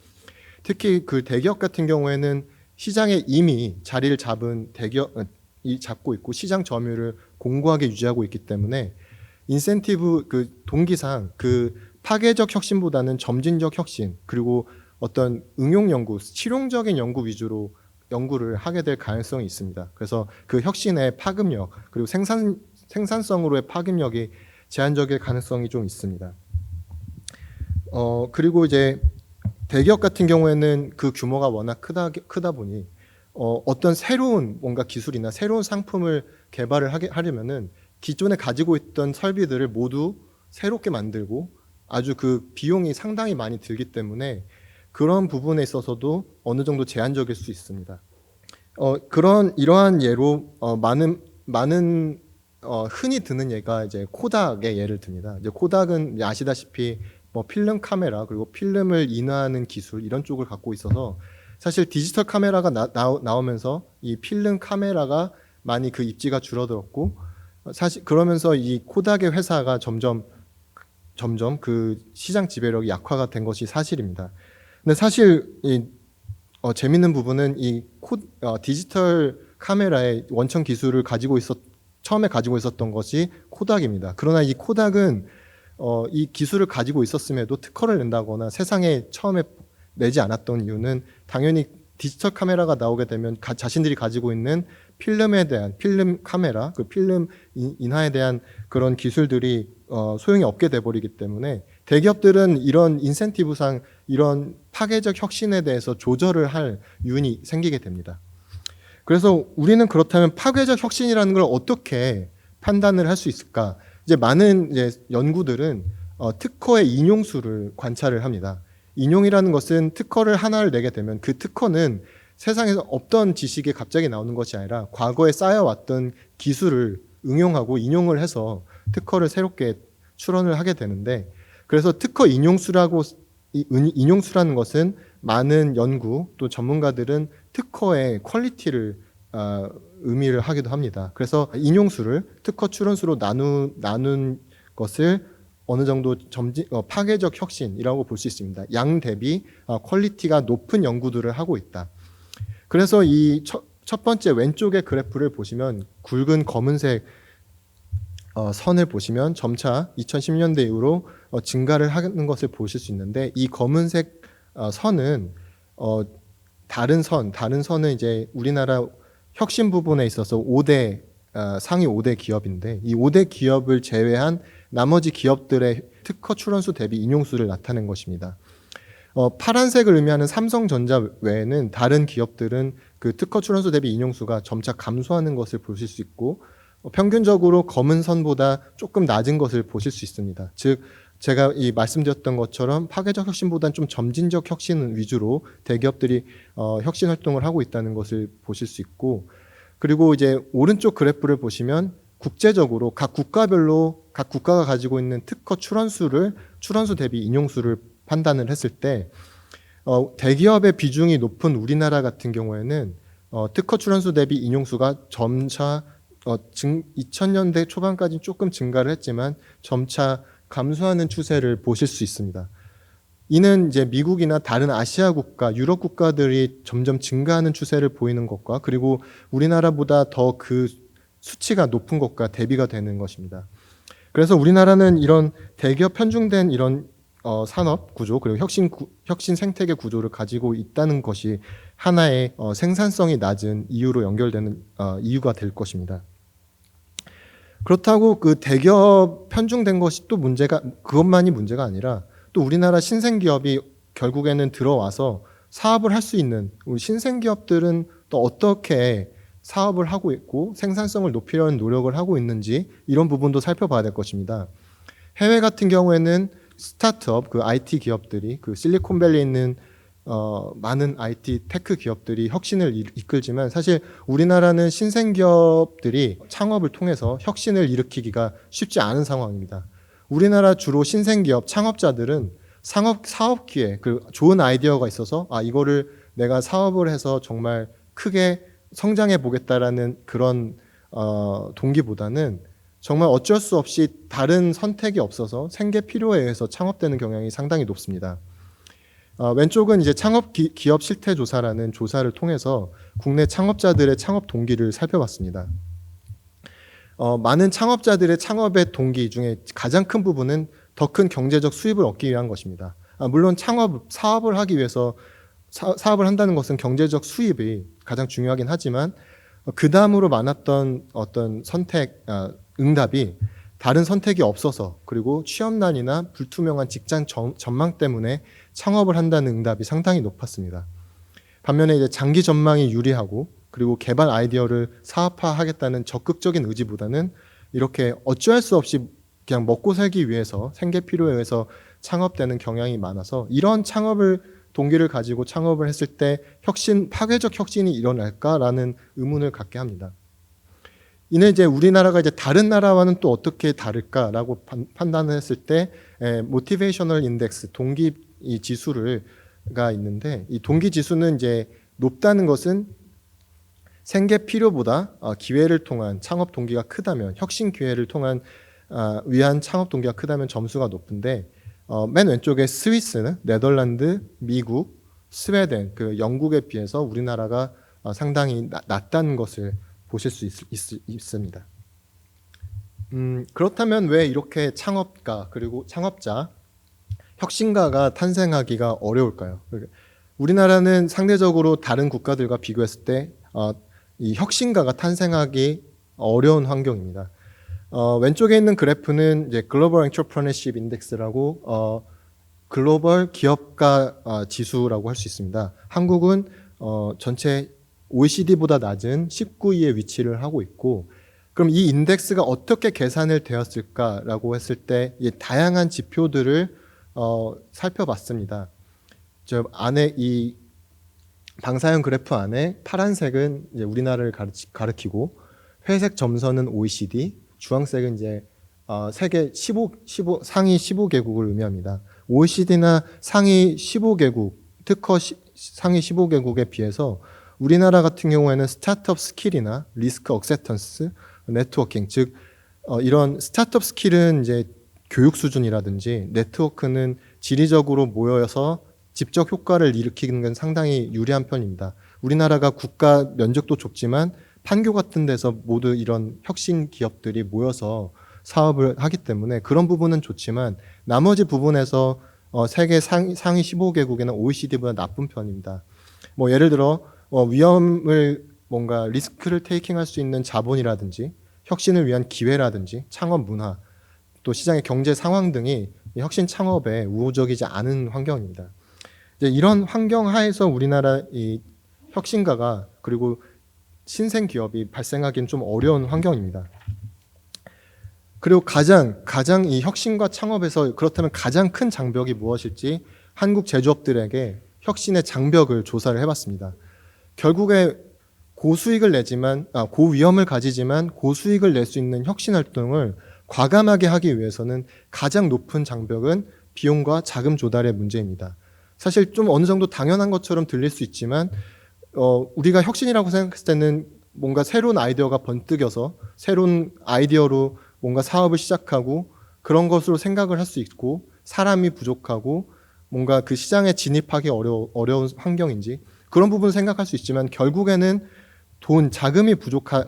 A: 특히 그 대기업 같은 경우에는 시장에 이미 자리를 잡은 대기업이 잡고 있고 시장 점유율을 공고하게 유지하고 있기 때문에 인센티브 그 동기상 그 파괴적 혁신보다는 점진적 혁신 그리고 어떤 응용 연구, 실용적인 연구 위주로 연구를 하게 될 가능성이 있습니다. 그래서 그 혁신의 파급력 그리고 생산성으로의 파급력이 제한적일 가능성이 좀 있습니다. 그리고 이제 대기업 같은 경우에는 그 규모가 워낙 크다 보니 어떤 새로운 뭔가 기술이나 새로운 상품을 개발을 하려면은 기존에 가지고 있던 설비들을 모두 새롭게 만들고 아주 그 비용이 상당히 많이 들기 때문에 그런 부분에 있어서도 어느 정도 제한적일 수 있습니다. 이러한 예로 많은 흔히 드는 예가 이제 코닥의 예를 듭니다. 이제 코닥은 이제 아시다시피 뭐 필름 카메라 그리고 필름을 인화하는 기술 이런 쪽을 갖고 있어서 사실 디지털 카메라가 나오면서 이 필름 카메라가 많이 그 입지가 줄어들었고 사실 그러면서 이 코닥의 회사가 점점 그 시장 지배력이 약화가 된 것이 사실입니다. 근데 사실 재밌는 부분은 디지털 카메라의 원천 기술을 처음에 가지고 있었던 것이 코닥입니다. 그러나 이 코닥은 이 기술을 가지고 있었음에도 특허를 낸다거나 세상에 처음에 내지 않았던 이유는 당연히 디지털 카메라가 나오게 되면 자신들이 가지고 있는 필름 카메라, 그 필름 인화에 대한 그런 기술들이 소용이 없게 돼버리기 때문에 대기업들은 이런 인센티브상 이런 파괴적 혁신에 대해서 조절을 할 요인이 생기게 됩니다. 그래서 우리는 그렇다면 파괴적 혁신이라는 걸 어떻게 판단을 할 수 있을까? 이제 많은 연구들은 특허의 인용수를 관찰을 합니다. 인용이라는 것은 특허를 하나를 내게 되면 그 특허는 세상에서 없던 지식이 갑자기 나오는 것이 아니라 과거에 쌓여왔던 기술을 응용하고 인용을 해서 특허를 새롭게 출원을 하게 되는데 그래서 특허 인용수라는 것은 많은 연구 또 전문가들은 특허의 퀄리티를 의미를 하기도 합니다. 그래서 인용수를 특허 출원수로 나눈 것을 어느 정도 파괴적 혁신이라고 볼 수 있습니다. 양 대비 퀄리티가 높은 연구들을 하고 있다. 그래서 이 첫 번째 왼쪽의 그래프를 보시면 굵은 검은색 선을 보시면 점차 2010년대 이후로 증가를 하는 것을 보실 수 있는데 이 검은색 선은 다른 선은 이제 우리나라 혁신 부분에 있어서 상위 5대 기업인데 이 5대 기업을 제외한 나머지 기업들의 특허 출원수 대비 인용수를 나타낸 것입니다. 파란색을 의미하는 삼성전자 외에는 다른 기업들은 그 특허 출원수 대비 인용수가 점차 감소하는 것을 보실 수 있고 평균적으로 검은 선보다 조금 낮은 것을 보실 수 있습니다. 즉 제가 말씀드렸던 것처럼 파괴적 혁신보다는 좀 점진적 혁신 위주로 대기업들이 혁신 활동을 하고 있다는 것을 보실 수 있고 그리고 이제 오른쪽 그래프를 보시면 국제적으로 각 국가가 가지고 있는 특허 출원수 대비 인용수를 판단을 했을 때 대기업의 비중이 높은 우리나라 같은 경우에는 특허 출원수 대비 인용수가 점차 2000년대 초반까지 조금 증가를 했지만 점차 감소하는 추세를 보실 수 있습니다. 이는 이제 미국이나 다른 아시아 국가, 유럽 국가들이 점점 증가하는 추세를 보이는 것과 그리고 우리나라보다 더 그 수치가 높은 것과 대비가 되는 것입니다. 그래서 우리나라는 이런 대기업 편중된 이런 산업 구조 그리고 혁신 생태계 구조를 가지고 있다는 것이 하나의 생산성이 낮은 이유로 연결되는 이유가 될 것입니다. 그렇다고 그 대기업 편중된 것이 또 그것만이 문제가 아니라 또 우리나라 신생기업이 결국에는 들어와서 사업을 할 수 있는 우리 신생기업들은 또 어떻게 사업을 하고 있고 생산성을 높이려는 노력을 하고 있는지 이런 부분도 살펴봐야 될 것입니다. 해외 같은 경우에는 스타트업, 그 IT 기업들이 그 실리콘밸리에 있는 많은 IT 테크 기업들이 혁신을 이끌지만 사실 우리나라는 신생기업들이 창업을 통해서 혁신을 일으키기가 쉽지 않은 상황입니다. 우리나라 주로 신생기업 창업자들은 사업 기회, 그 좋은 아이디어가 있어서 이거를 내가 사업을 해서 정말 크게 성장해 보겠다라는 그런 동기보다는 정말 어쩔 수 없이 다른 선택이 없어서 생계 필요에 의해서 창업되는 경향이 상당히 높습니다. 왼쪽은 이제 창업 기업 실태 조사라는 조사를 통해서 국내 창업자들의 창업 동기를 살펴봤습니다. 많은 창업자들의 창업의 동기 중에 가장 큰 부분은 더 큰 경제적 수입을 얻기 위한 것입니다. 물론 사업을 하기 위해서 사업을 한다는 것은 경제적 수입이 가장 중요하긴 하지만 그 다음으로 많았던 어떤 응답이 다른 선택이 없어서 그리고 취업난이나 불투명한 직장 전망 때문에 창업을 한다는 응답이 상당히 높았습니다. 반면에 이제 장기 전망이 유리하고 그리고 개발 아이디어를 사업화하겠다는 적극적인 의지보다는 이렇게 어찌할 수 없이 그냥 먹고 살기 위해서 생계 필요에 의해서 창업되는 경향이 많아서 이런 동기를 가지고 창업을 했을 때 파괴적 혁신이 일어날까라는 의문을 갖게 합니다. 이는 이제 우리나라가 이제 다른 나라와는 또 어떻게 다를까라고 판단을 했을 때 모티베이셔널 인덱스 동기 지수가 있는데 이 동기 지수는 이제 높다는 것은 생계 필요보다 기회를 통한 창업 동기가 크다면 혁신 기회를 통한 위한 창업 동기가 크다면 점수가 높은데 맨 왼쪽에 스위스, 네덜란드, 미국, 스웨덴 그 영국에 비해서 우리나라가 상당히 낮다는 것을 보실 수 있습니다. 그렇다면 왜 이렇게 창업가 그리고 창업자, 혁신가가 탄생하기가 어려울까요? 우리나라는 상대적으로 다른 국가들과 비교했을 때 이 혁신가가 탄생하기 어려운 환경입니다. 왼쪽에 있는 그래프는 이제 글로벌 엔터프레너십 인덱스라고 글로벌 기업가 지수라고 할 수 있습니다. 한국은 전체 OECD보다 낮은 19위에 위치를 하고 있고 그럼 이 인덱스가 어떻게 계산을 되었을까라고 했을 때 다양한 지표들을 살펴봤습니다. 저 안에 이 방사형 그래프 안에 파란색은 이제 우리나라를 가리키고 회색 점선은 OECD, 주황색은 이제 세계 상위 15개국을 의미합니다. OECD나 상위 15개국, 특허 상위 15개국에 비해서 우리나라 같은 경우에는 스타트업 스킬이나 리스크 억셉턴스, 네트워킹, 즉 이런 스타트업 스킬은 이제 교육 수준이라든지 네트워크는 지리적으로 모여서 직접 효과를 일으키는 건 상당히 유리한 편입니다. 우리나라가 국가 면적도 좁지만 판교 같은 데서 모두 이런 혁신 기업들이 모여서 사업을 하기 때문에 그런 부분은 좋지만 나머지 부분에서 세계 상위 15개국에는 OECD보다 나쁜 편입니다. 뭐 예를 들어 위험을 뭔가 리스크를 테이킹할 수 있는 자본이라든지 혁신을 위한 기회라든지 창업 문화 또 시장의 경제 상황 등이 혁신 창업에 우호적이지 않은 환경입니다. 이제 이런 환경 하에서 우리나라 이 혁신가가 그리고 신생 기업이 발생하기는 좀 어려운 환경입니다. 그리고 가장 이 혁신과 창업에서 그렇다면 가장 큰 장벽이 무엇일지 한국 제조업들에게 혁신의 장벽을 조사를 해봤습니다. 결국에 고수익을 내지만 고위험을 가지지만 고수익을 낼 수 있는 혁신 활동을 과감하게 하기 위해서는 가장 높은 장벽은 비용과 자금 조달의 문제입니다. 사실 좀 어느 정도 당연한 것처럼 들릴 수 있지만 우리가 혁신이라고 생각했을 때는 뭔가 새로운 아이디어가 번뜩여서 새로운 아이디어로 뭔가 사업을 시작하고 그런 것으로 생각을 할 수 있고 사람이 부족하고 뭔가 그 시장에 진입하기 어려운 환경인지 그런 부분을 생각할 수 있지만 결국에는 자금이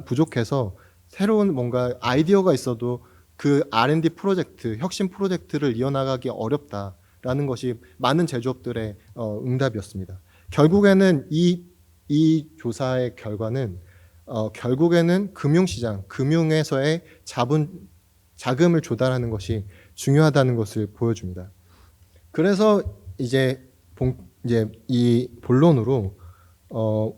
A: 부족해서 새로운 뭔가 아이디어가 있어도 그 R&D 프로젝트, 혁신 프로젝트를 이어나가기 어렵다라는 것이 많은 제조업들의 응답이었습니다. 결국에는 이 조사의 결과는 결국에는 금융시장, 금융에서의 자금을 조달하는 것이 중요하다는 것을 보여줍니다. 그래서 이제 이 본론으로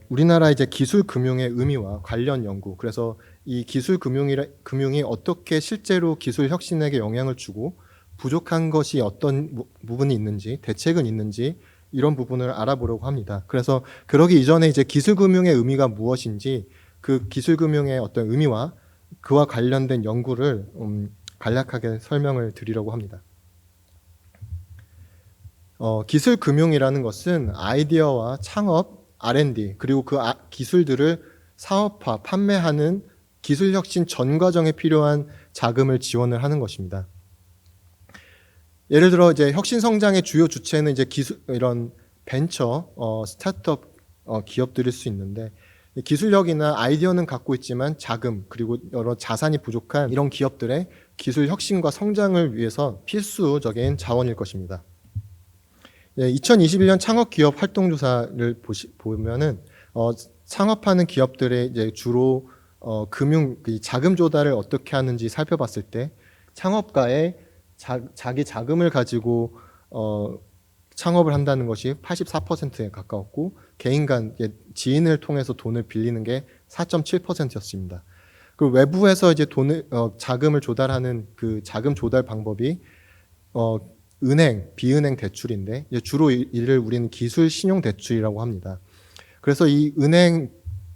A: 우리나라 이제 기술 금융의 의미와 관련 연구, 그래서 이 기술 금융이 어떻게 실제로 기술 혁신에게 영향을 주고 부족한 것이 어떤 부분이 있는지, 대책은 있는지 이런 부분을 알아보려고 합니다. 그래서 그러기 이전에 이제 기술 금융의 의미가 무엇인지 그 기술 금융의 어떤 의미와 그와 관련된 연구를 간략하게 설명을 드리려고 합니다. 기술 금융이라는 것은 아이디어와 창업, R&D 그리고 그 기술들을 사업화, 판매하는 기술 혁신 전 과정에 필요한 자금을 지원을 하는 것입니다. 예를 들어 이제 혁신 성장의 주요 주체는 이제 이런 벤처, 스타트업 기업들일 수 있는데, 기술력이나 아이디어는 갖고 있지만 자금 그리고 여러 자산이 부족한 이런 기업들의 기술 혁신과 성장을 위해서 필수적인 자원일 것입니다. 2021년 창업 기업 활동 조사를 보면은 창업하는 기업들의 이제 주로 금융 자금 조달을 어떻게 하는지 살펴봤을 때, 창업가의 자기 자금을 가지고 창업을 한다는 것이 84%에 가까웠고, 개인 간 지인을 통해서 돈을 빌리는 게 4.7%였습니다. 그 외부에서 이제 자금을 조달하는 그 자금 조달 방법이 은행, 비은행 대출인데, 주로 이를 우리는 기술 신용 대출이라고 합니다. 그래서 이 은행,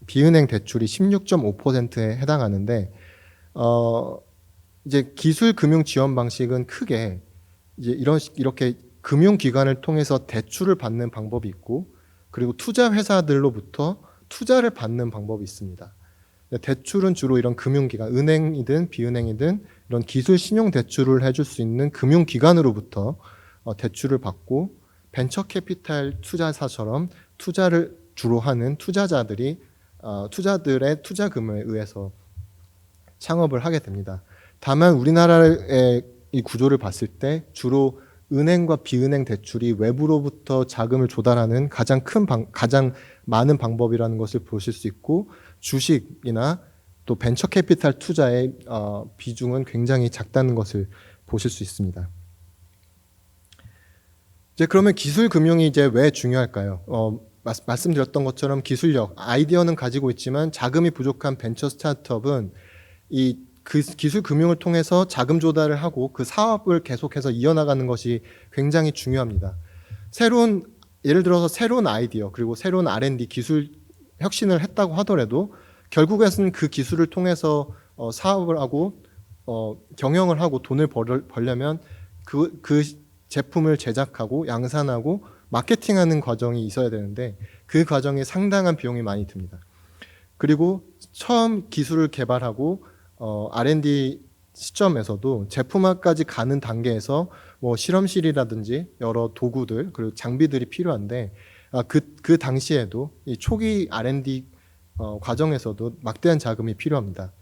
A: 비은행 대출이 16.5%에 해당하는데, 이제 기술 금융 지원 방식은 크게 이제 이렇게 금융기관을 통해서 대출을 받는 방법이 있고, 그리고 투자 회사들로부터 투자를 받는 방법이 있습니다. 대출은 주로 이런 금융기관, 은행이든 비은행이든 이런 기술 신용 대출을 해줄 수 있는 금융기관으로부터 대출을 받고, 벤처 캐피탈 투자사처럼 투자를 주로 하는 투자자들의 투자금에 의해서 창업을 하게 됩니다. 다만 우리나라의 이 구조를 봤을 때 주로 은행과 비은행 대출이 외부로부터 자금을 조달하는 가장 많은 방법이라는 것을 보실 수 있고, 주식이나 또 벤처 캐피탈 투자의 비중은 굉장히 작다는 것을 보실 수 있습니다. 이제 그러면 기술 금융이 이제 왜 중요할까요? 말씀드렸던 것처럼 기술력, 아이디어는 가지고 있지만 자금이 부족한 벤처 스타트업은 그 기술 금융을 통해서 자금 조달을 하고 그 사업을 계속해서 이어나가는 것이 굉장히 중요합니다. 예를 들어서 새로운 아이디어 그리고 새로운 R&D 기술 혁신을 했다고 하더라도 결국에는 그 기술을 통해서 사업을 하고 경영을 하고 돈을 벌려면 그 제품을 제작하고 양산하고 마케팅하는 과정이 있어야 되는데, 그 과정에 상당한 비용이 많이 듭니다. 그리고 처음 기술을 개발하고 R&D 시점에서도 제품화까지 가는 단계에서 뭐 실험실이라든지 여러 도구들 그리고 장비들이 필요한데, 그 당시에도 이 초기 R&D 과정에서도 막대한 자금이 필요합니다.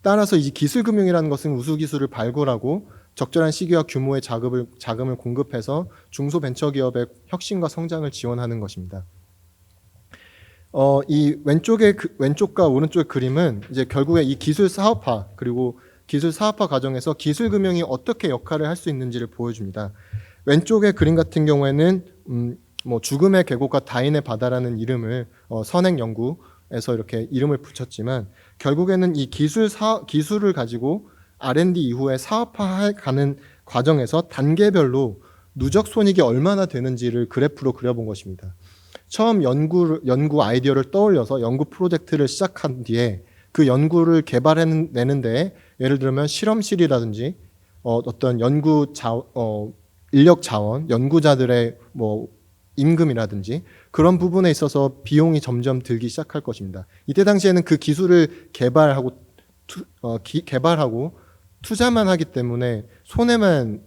A: 따라서 이 기술금융이라는 것은 우수기술을 발굴하고 적절한 시기와 규모의 자금을 공급해서 중소벤처기업의 혁신과 성장을 지원하는 것입니다. 이 왼쪽과 오른쪽의 그림은 이제 결국에 이 기술 사업화 그리고 기술 사업화 과정에서 기술 금융이 어떻게 역할을 할 수 있는지를 보여줍니다. 왼쪽의 그림 같은 경우에는 뭐 죽음의 계곡과 다인의 바다라는 이름을 선행 연구에서 이렇게 이름을 붙였지만, 결국에는 이 기술을 가지고 R&D 이후에 사업화가는 과정에서 단계별로 누적 손익이 얼마나 되는지를 그래프로 그려본 것입니다. 처음 연구 아이디어를 떠올려서 연구 프로젝트를 시작한 뒤에 그 연구를 개발해내는 데, 예를 들면 실험실이라든지 어떤 인력 자원, 연구자들의 뭐 임금이라든지 그런 부분에 있어서 비용이 점점 들기 시작할 것입니다. 이때 당시에는 그 기술을 개발하고 투자만 하기 때문에 손해만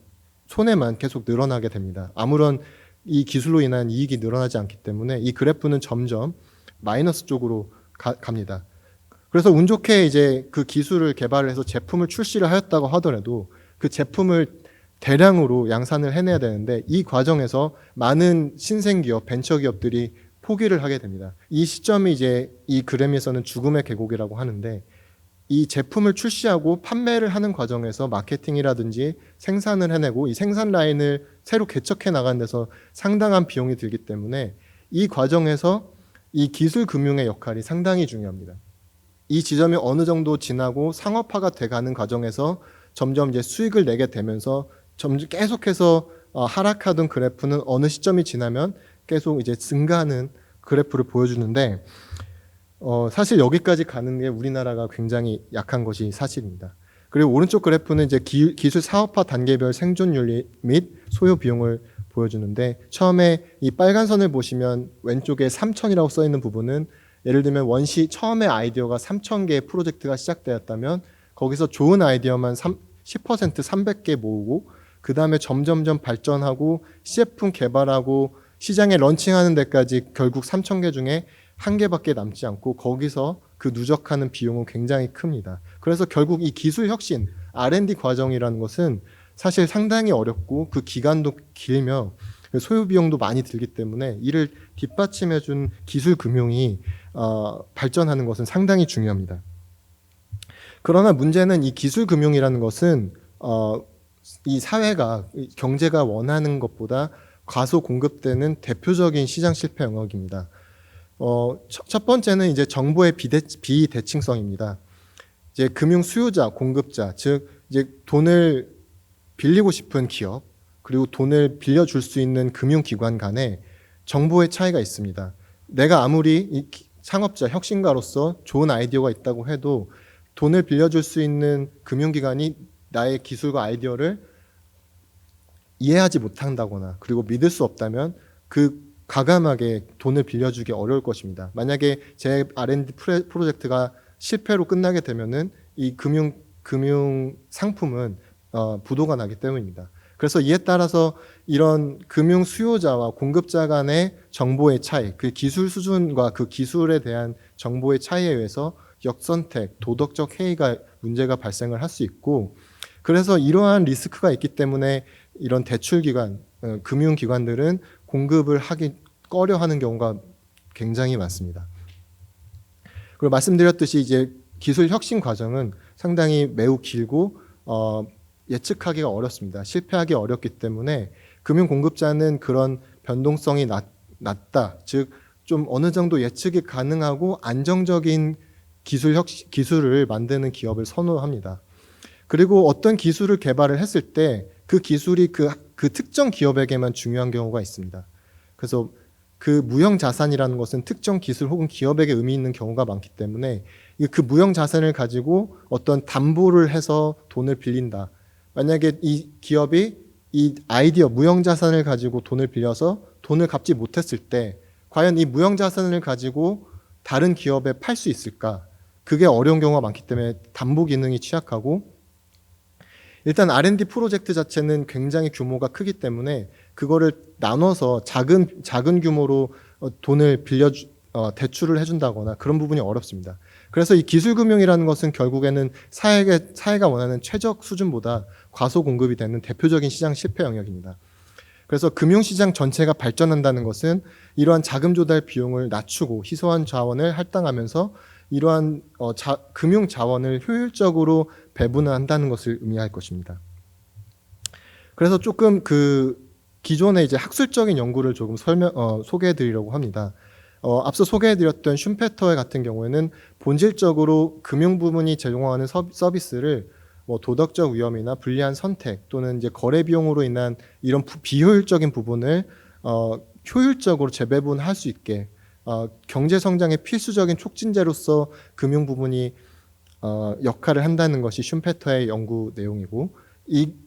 A: 계속 늘어나게 됩니다. 아무런 이 기술로 인한 이익이 늘어나지 않기 때문에 이 그래프는 점점 마이너스 쪽으로 갑니다. 그래서 운 좋게 이제 그 기술을 개발을 해서 제품을 출시를 하였다고 하더라도 그 제품을 대량으로 양산을 해내야 되는데, 이 과정에서 많은 신생기업, 벤처기업들이 포기를 하게 됩니다. 이 시점이 이제 이 그램에서는 죽음의 계곡이라고 하는데, 이 제품을 출시하고 판매를 하는 과정에서 마케팅이라든지 생산을 해내고 이 생산 라인을 새로 개척해 나가는 데서 상당한 비용이 들기 때문에 이 과정에서 이 기술 금융의 역할이 상당히 중요합니다. 이 지점이 어느 정도 지나고 상업화가 돼가는 과정에서 점점 이제 수익을 내게 되면서 계속해서 하락하던 그래프는 어느 시점이 지나면 계속 이제 증가하는 그래프를 보여주는데, 사실 여기까지 가는 게 우리나라가 굉장히 약한 것이 사실입니다. 그리고 오른쪽 그래프는 이제 기술 사업화 단계별 생존율 및 소요 비용을 보여주는데, 처음에 이 빨간 선을 보시면 왼쪽에 3,000이라고 써 있는 부분은, 예를 들면 원시 처음에 아이디어가 3,000개의 프로젝트가 시작되었다면 거기서 좋은 아이디어만 10% 300개 모으고, 그 다음에 점점점 발전하고 시제품 개발하고 시장에 런칭하는 데까지 결국 3,000개 중에 한 개밖에 남지 않고, 거기서 그 누적하는 비용은 굉장히 큽니다. 그래서 결국 이 기술 혁신, R&D 과정이라는 것은 사실 상당히 어렵고 그 기간도 길며 소요 비용도 많이 들기 때문에 이를 뒷받침해준 기술 금융이 발전하는 것은 상당히 중요합니다. 그러나 문제는 이 기술 금융이라는 것은 이 사회가, 경제가 원하는 것보다 과소 공급되는 대표적인 시장 실패 영역입니다. 첫 번째는 이제 정보의 비대칭성입니다. 이제 금융 수요자, 공급자, 즉 이제 돈을 빌리고 싶은 기업, 그리고 돈을 빌려줄 수 있는 금융기관 간에 정보의 차이가 있습니다. 내가 아무리 이 창업자, 혁신가로서 좋은 아이디어가 있다고 해도 돈을 빌려줄 수 있는 금융기관이 나의 기술과 아이디어를 이해하지 못한다거나 그리고 믿을 수 없다면 과감하게 돈을 빌려주기 어려울 것입니다. 만약에 제 R&D 프로젝트가 실패로 끝나게 되면은 이 금융 상품은 부도가 나기 때문입니다. 그래서 이에 따라서 이런 금융 수요자와 공급자 간의 정보의 차이, 그 기술 수준과 그 기술에 대한 정보의 차이에 의해서 역선택, 도덕적 해이가 문제가 발생을 할 수 있고, 그래서 이러한 리스크가 있기 때문에 이런 대출기관, 금융기관들은 공급을 하기 꺼려하는 경우가 굉장히 많습니다. 그리고 말씀드렸듯이 이제 기술 혁신 과정은 상당히 매우 길고 예측하기가 어렵습니다. 실패하기 어렵기 때문에 금융 공급자는 그런 변동성이 낮다, 즉 좀 어느 정도 예측이 가능하고 안정적인 기술을 만드는 기업을 선호합니다. 그리고 어떤 기술을 개발을 했을 때 그 기술이 그 특정 기업에게만 중요한 경우가 있습니다. 그래서 그 무형 자산이라는 것은 특정 기술 혹은 기업에게 의미 있는 경우가 많기 때문에 그 무형 자산을 가지고 어떤 담보를 해서 돈을 빌린다. 만약에 이 기업이 이 아이디어, 무형 자산을 가지고 돈을 빌려서 돈을 갚지 못했을 때 과연 이 무형 자산을 가지고 다른 기업에 팔 수 있을까? 그게 어려운 경우가 많기 때문에 담보 기능이 취약하고, 일단 R&D 프로젝트 자체는 굉장히 규모가 크기 때문에 그거를 나눠서 작은 규모로 돈을 대출을 해준다거나 그런 부분이 어렵습니다. 그래서 이 기술금융이라는 것은 결국에는 사회가 원하는 최적 수준보다 과소 공급이 되는 대표적인 시장 실패 영역입니다. 그래서 금융시장 전체가 발전한다는 것은 이러한 자금 조달 비용을 낮추고 희소한 자원을 할당하면서 이러한 금융 자원을 효율적으로 배분한다는 것을 의미할 것입니다. 그래서 조금 기존의 이제 학술적인 연구를 조금 소개해드리려고 합니다. 앞서 소개해드렸던 슌페터 같은 경우에는 본질적으로 금융 부문이 제공하는 서비스를 도덕적 위험이나 불리한 선택 또는 이제 거래 비용으로 인한 이런 비효율적인 부분을 효율적으로 재배분할 수 있게 경제 성장의 필수적인 촉진제로서 금융 부분이 역할을 한다는 것이 슌페터의 연구 내용이고,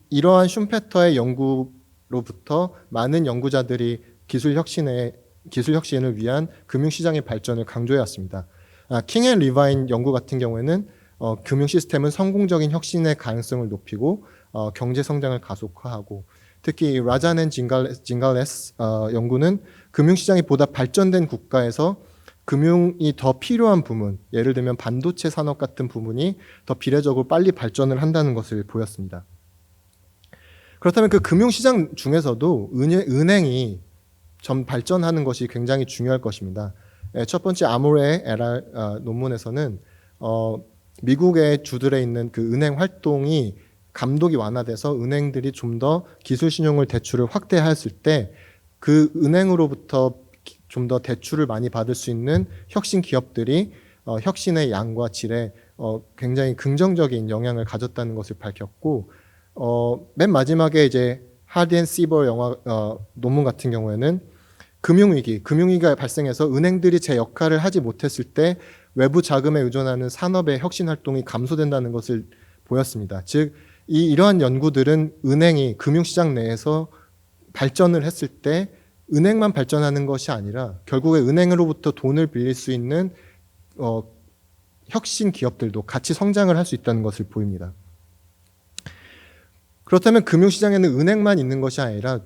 A: 이러한 슌페터의 연구로부터 많은 연구자들이 기술 혁신을 위한 금융시장의 발전을 강조해왔습니다. 킹 앤 리바인 연구 같은 경우에는 금융 시스템은 성공적인 혁신의 가능성을 높이고 경제 성장을 가속화하고, 특히 라잔 앤 징갈레스 연구는 금융시장이 보다 발전된 국가에서 금융이 더 필요한 부문, 예를 들면 반도체 산업 같은 부문이 더 비례적으로 빨리 발전을 한다는 것을 보였습니다. 그렇다면 그 금융시장 중에서도 은행이 발전하는 것이 굉장히 중요할 것입니다. 첫 번째 아모레 LR 논문에서는 미국의 주들에 있는 그 은행 활동이 감독이 완화돼서 은행들이 좀 더 기술 신용을 대출을 확대했을 때 그 은행으로부터 좀 더 대출을 많이 받을 수 있는 혁신 기업들이 혁신의 양과 질에 굉장히 긍정적인 영향을 가졌다는 것을 밝혔고, 맨 마지막에 이제 하디 앤 시버 논문 같은 경우에는 금융위기가 발생해서 은행들이 제 역할을 하지 못했을 때 외부 자금에 의존하는 산업의 혁신 활동이 감소된다는 것을 보였습니다. 즉 이러한 연구들은 은행이 금융시장 내에서 발전을 했을 때 은행만 발전하는 것이 아니라 결국에 은행으로부터 돈을 빌릴 수 있는 혁신 기업들도 같이 성장을 할 수 있다는 것을 보입니다. 그렇다면 금융시장에는 은행만 있는 것이 아니라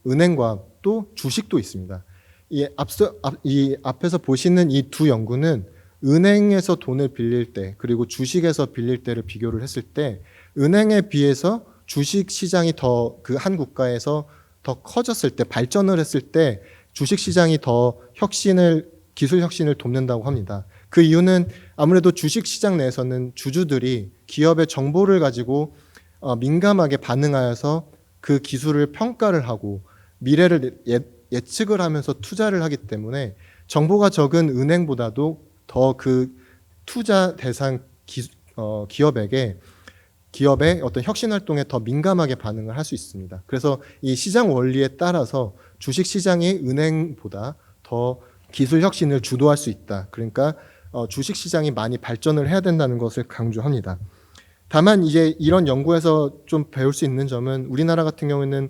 A: 은행과 또 주식도 있습니다. 이 앞에서 보시는 이 두 연구는 은행에서 돈을 빌릴 때 그리고 주식에서 빌릴 때를 비교를 했을 때 은행에 비해서 주식 시장이 더 그 한 국가에서 더 커졌을 때 발전을 했을 때 주식 시장이 더 기술 혁신을 돕는다고 합니다. 그 이유는 아무래도 주식 시장 내에서는 주주들이 기업의 정보를 가지고 민감하게 반응하여서 그 기술을 평가를 하고 미래를 예측을 하면서 투자를 하기 때문에 정보가 적은 은행보다도 더 그 투자 대상 기업의 어떤 혁신 활동에 더 민감하게 반응을 할 수 있습니다. 그래서 이 시장 원리에 따라서 주식 시장이 은행보다 더 기술 혁신을 주도할 수 있다. 그러니까 주식 시장이 많이 발전을 해야 된다는 것을 강조합니다. 다만 이제 이런 연구에서 좀 배울 수 있는 점은 우리나라 같은 경우에는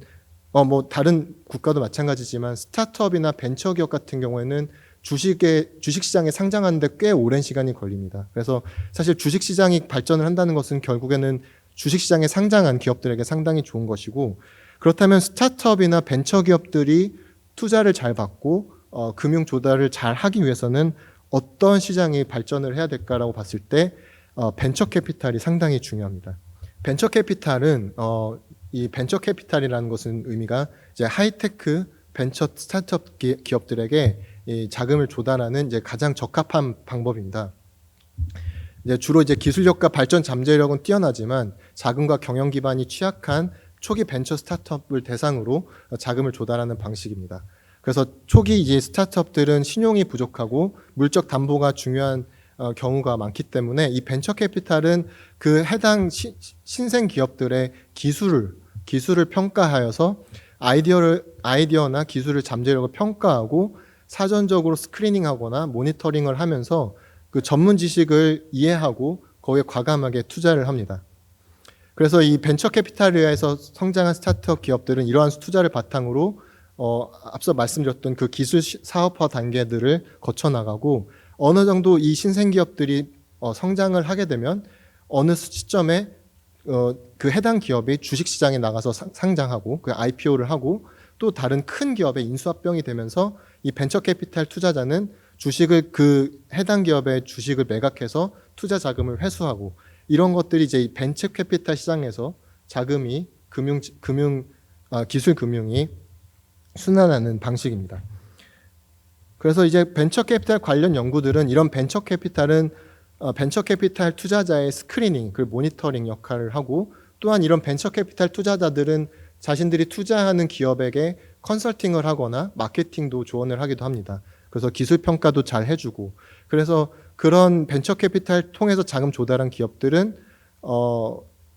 A: 뭐 다른 국가도 마찬가지지만 스타트업이나 벤처기업 같은 경우에는 주식시장에 상장하는데 꽤 오랜 시간이 걸립니다. 그래서 사실 주식시장이 발전을 한다는 것은 결국에는 주식시장에 상장한 기업들에게 상당히 좋은 것이고, 그렇다면 스타트업이나 벤처기업들이 투자를 잘 받고 금융 조달을 잘 하기 위해서는 어떤 시장이 발전을 해야 될까라고 봤을 때 벤처 캐피탈이 상당히 중요합니다. 벤처 캐피탈은 이 벤처 캐피탈이라는 것은 의미가 이제 하이테크 벤처 스타트업 기업들에게 이 자금을 조달하는 이제 가장 적합한 방법입니다. 이제 주로 이제 기술력과 발전 잠재력은 뛰어나지만 자금과 경영 기반이 취약한 초기 벤처 스타트업을 대상으로 자금을 조달하는 방식입니다. 그래서 초기 이제 스타트업들은 신용이 부족하고 물적 담보가 중요한 경우가 많기 때문에 이 벤처 캐피탈은 그 해당 신생 기업들의 기술을 평가하여서 아이디어나 기술을 잠재력을 평가하고 사전적으로 스크리닝하거나 모니터링을 하면서 그 전문 지식을 이해하고 거기에 과감하게 투자를 합니다. 그래서 이 벤처 캐피탈에서 성장한 스타트업 기업들은 이러한 투자를 바탕으로 앞서 말씀드렸던 그 기술 사업화 단계들을 거쳐 나가고 어느 정도 이 신생 기업들이 성장을 하게 되면 어느 시점에 그 해당 기업이 주식시장에 나가서 상장하고 그 IPO를 하고 또 다른 큰 기업의 인수합병이 되면서 이 벤처 캐피탈 투자자는 그 해당 기업의 주식을 매각해서 투자 자금을 회수하고 이런 것들이 이제 이 벤처 캐피탈 시장에서 자금이 기술 금융이 순환하는 방식입니다. 그래서 이제 벤처 캐피탈 관련 연구들은 이런 벤처 캐피탈 투자자의 스크리닝, 그 모니터링 역할을 하고 또한 이런 벤처 캐피탈 투자자들은 자신들이 투자하는 기업에게 컨설팅을 하거나 마케팅도 조언을 하기도 합니다. 그래서 기술 평가도 잘 해주고 그래서 그런 벤처 캐피탈 통해서 자금 조달한 기업들은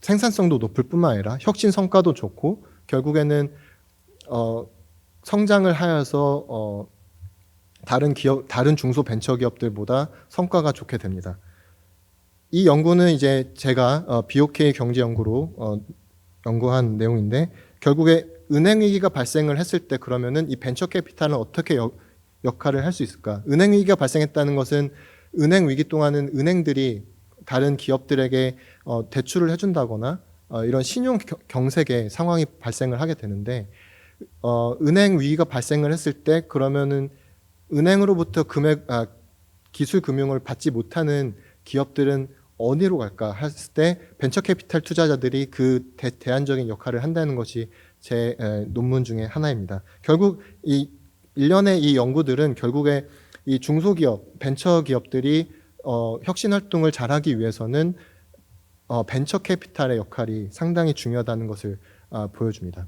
A: 생산성도 높을 뿐만 아니라 혁신 성과도 좋고 결국에는 성장을 하여서 다른 중소 벤처 기업들보다 성과가 좋게 됩니다. 이 연구는 이제 제가 BOK 경제연구로 연구한 내용인데 결국에 은행 위기가 발생을 했을 때 그러면은 이 벤처 캐피탈은 어떻게 역할을 할 수 있을까? 은행 위기가 발생했다는 것은 은행 위기 동안은 은행들이 다른 기업들에게 대출을 해준다거나 이런 신용 경색의 상황이 발생을 하게 되는데 은행 위기가 발생을 했을 때 그러면은 은행으로부터 기술 금융을 받지 못하는 기업들은 어디로 갈까 했을 때 벤처 캐피탈 투자자들이 그 대안적인 역할을 한다는 것이 제 논문 중에 하나입니다. 결국 이 일련의 이 연구들은 결국에 이 중소기업, 벤처 기업들이 혁신 활동을 잘하기 위해서는 벤처 캐피탈의 역할이 상당히 중요하다는 것을 보여줍니다.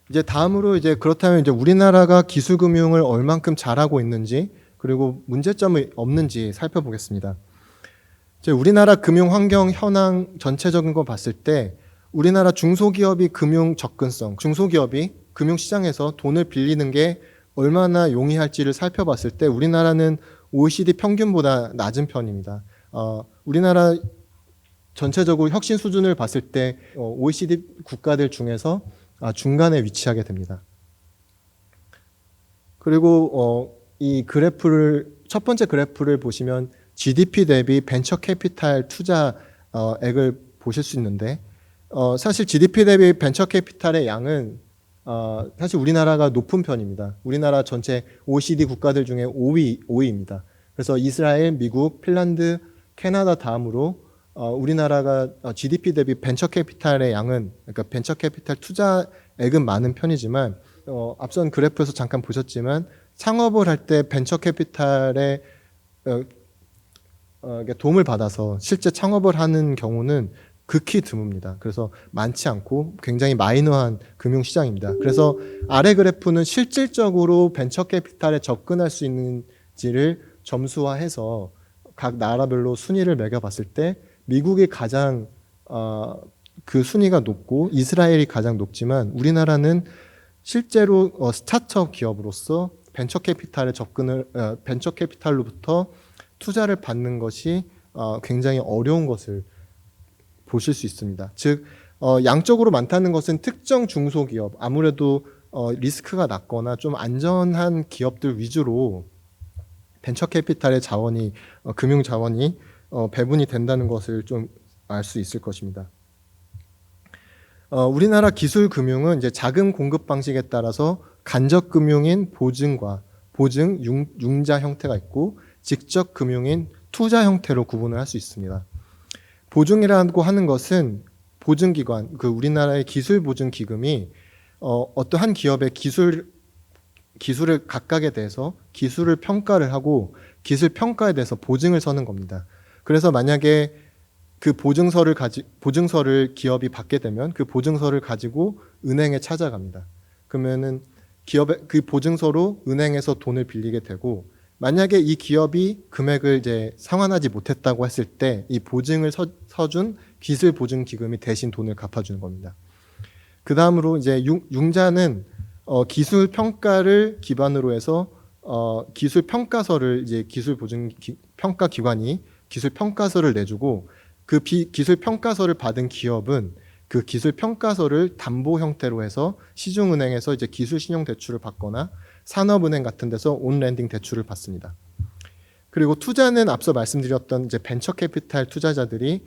A: 이제 다음으로 이제 그렇다면 이제 우리나라가 기술 금융을 얼만큼 잘하고 있는지 그리고 문제점이 없는지 살펴보겠습니다. 이제 우리나라 금융 환경 현황 전체적인 거 봤을 때 우리나라 중소기업이 금융 접근성, 중소기업이 금융 시장에서 돈을 빌리는 게 얼마나 용이할지를 살펴봤을 때 우리나라는 OECD 평균보다 낮은 편입니다. 우리나라 전체적으로 혁신 수준을 봤을 때 OECD 국가들 중에서 중간에 위치하게 됩니다. 그리고 이 그래프를 첫 번째 그래프를 보시면 GDP 대비 벤처 캐피탈 투자액을 보실 수 있는데 사실 GDP 대비 벤처 캐피탈의 양은 사실 우리나라가 높은 편입니다. 우리나라 전체 OECD 국가들 중에 5위입니다. 그래서 이스라엘, 미국, 핀란드, 캐나다 다음으로 우리나라가 GDP 대비 벤처 캐피탈의 양은 그러니까 벤처 캐피탈 투자액은 많은 편이지만 앞선 그래프에서 잠깐 보셨지만 창업을 할 때 벤처 캐피탈의 도움을 받아서 실제 창업을 하는 경우는 극히 드뭅니다. 그래서 많지 않고 굉장히 마이너한 금융시장입니다. 그래서 아래 그래프는 실질적으로 벤처 캐피탈에 접근할 수 있는지를 점수화해서 각 나라별로 순위를 매겨봤을 때 미국이 가장 그 순위가 높고 이스라엘이 가장 높지만 우리나라는 실제로 스타트업 기업으로서 벤처 캐피탈로부터 투자를 받는 것이 굉장히 어려운 것을 보실 수 있습니다. 즉 양적으로 많다는 것은 특정 중소기업 아무래도 리스크가 낮거나 좀 안전한 기업들 위주로 벤처 캐피탈의 자원이 금융 자원이 배분이 된다는 것을 좀 알 수 있을 것입니다. 우리나라 기술 금융은 이제 자금 공급 방식에 따라서 간접 금융인 보증, 융자 형태가 있고 직접 금융인 투자 형태로 구분을 할 수 있습니다. 보증이라고 하는 것은 보증기관, 그 우리나라의 기술보증기금이 어떠한 기업의 기술을 각각에 대해서 기술을 평가를 하고 기술 평가에 대해서 보증을 서는 겁니다. 그래서 만약에 그 보증서를 기업이 받게 되면 그 보증서를 가지고 은행에 찾아갑니다. 그러면은 기업의 그 보증서로 은행에서 돈을 빌리게 되고 만약에 이 기업이 금액을 이제 상환하지 못했다고 했을 때 이 보증을 서준 기술 보증 기금이 대신 돈을 갚아주는 겁니다. 그 다음으로 이제 융자는 기술 평가를 기반으로 해서 기술 평가서를 이제 기술 보증 평가 기관이 기술 평가서를 내주고 그 기술 평가서를 받은 기업은 그 기술 평가서를 담보 형태로 해서 시중은행에서 이제 기술 신용 대출을 받거나 산업은행 같은 데서 온랜딩 대출을 받습니다. 그리고 투자는 앞서 말씀드렸던 이제 벤처 캐피탈 투자자들이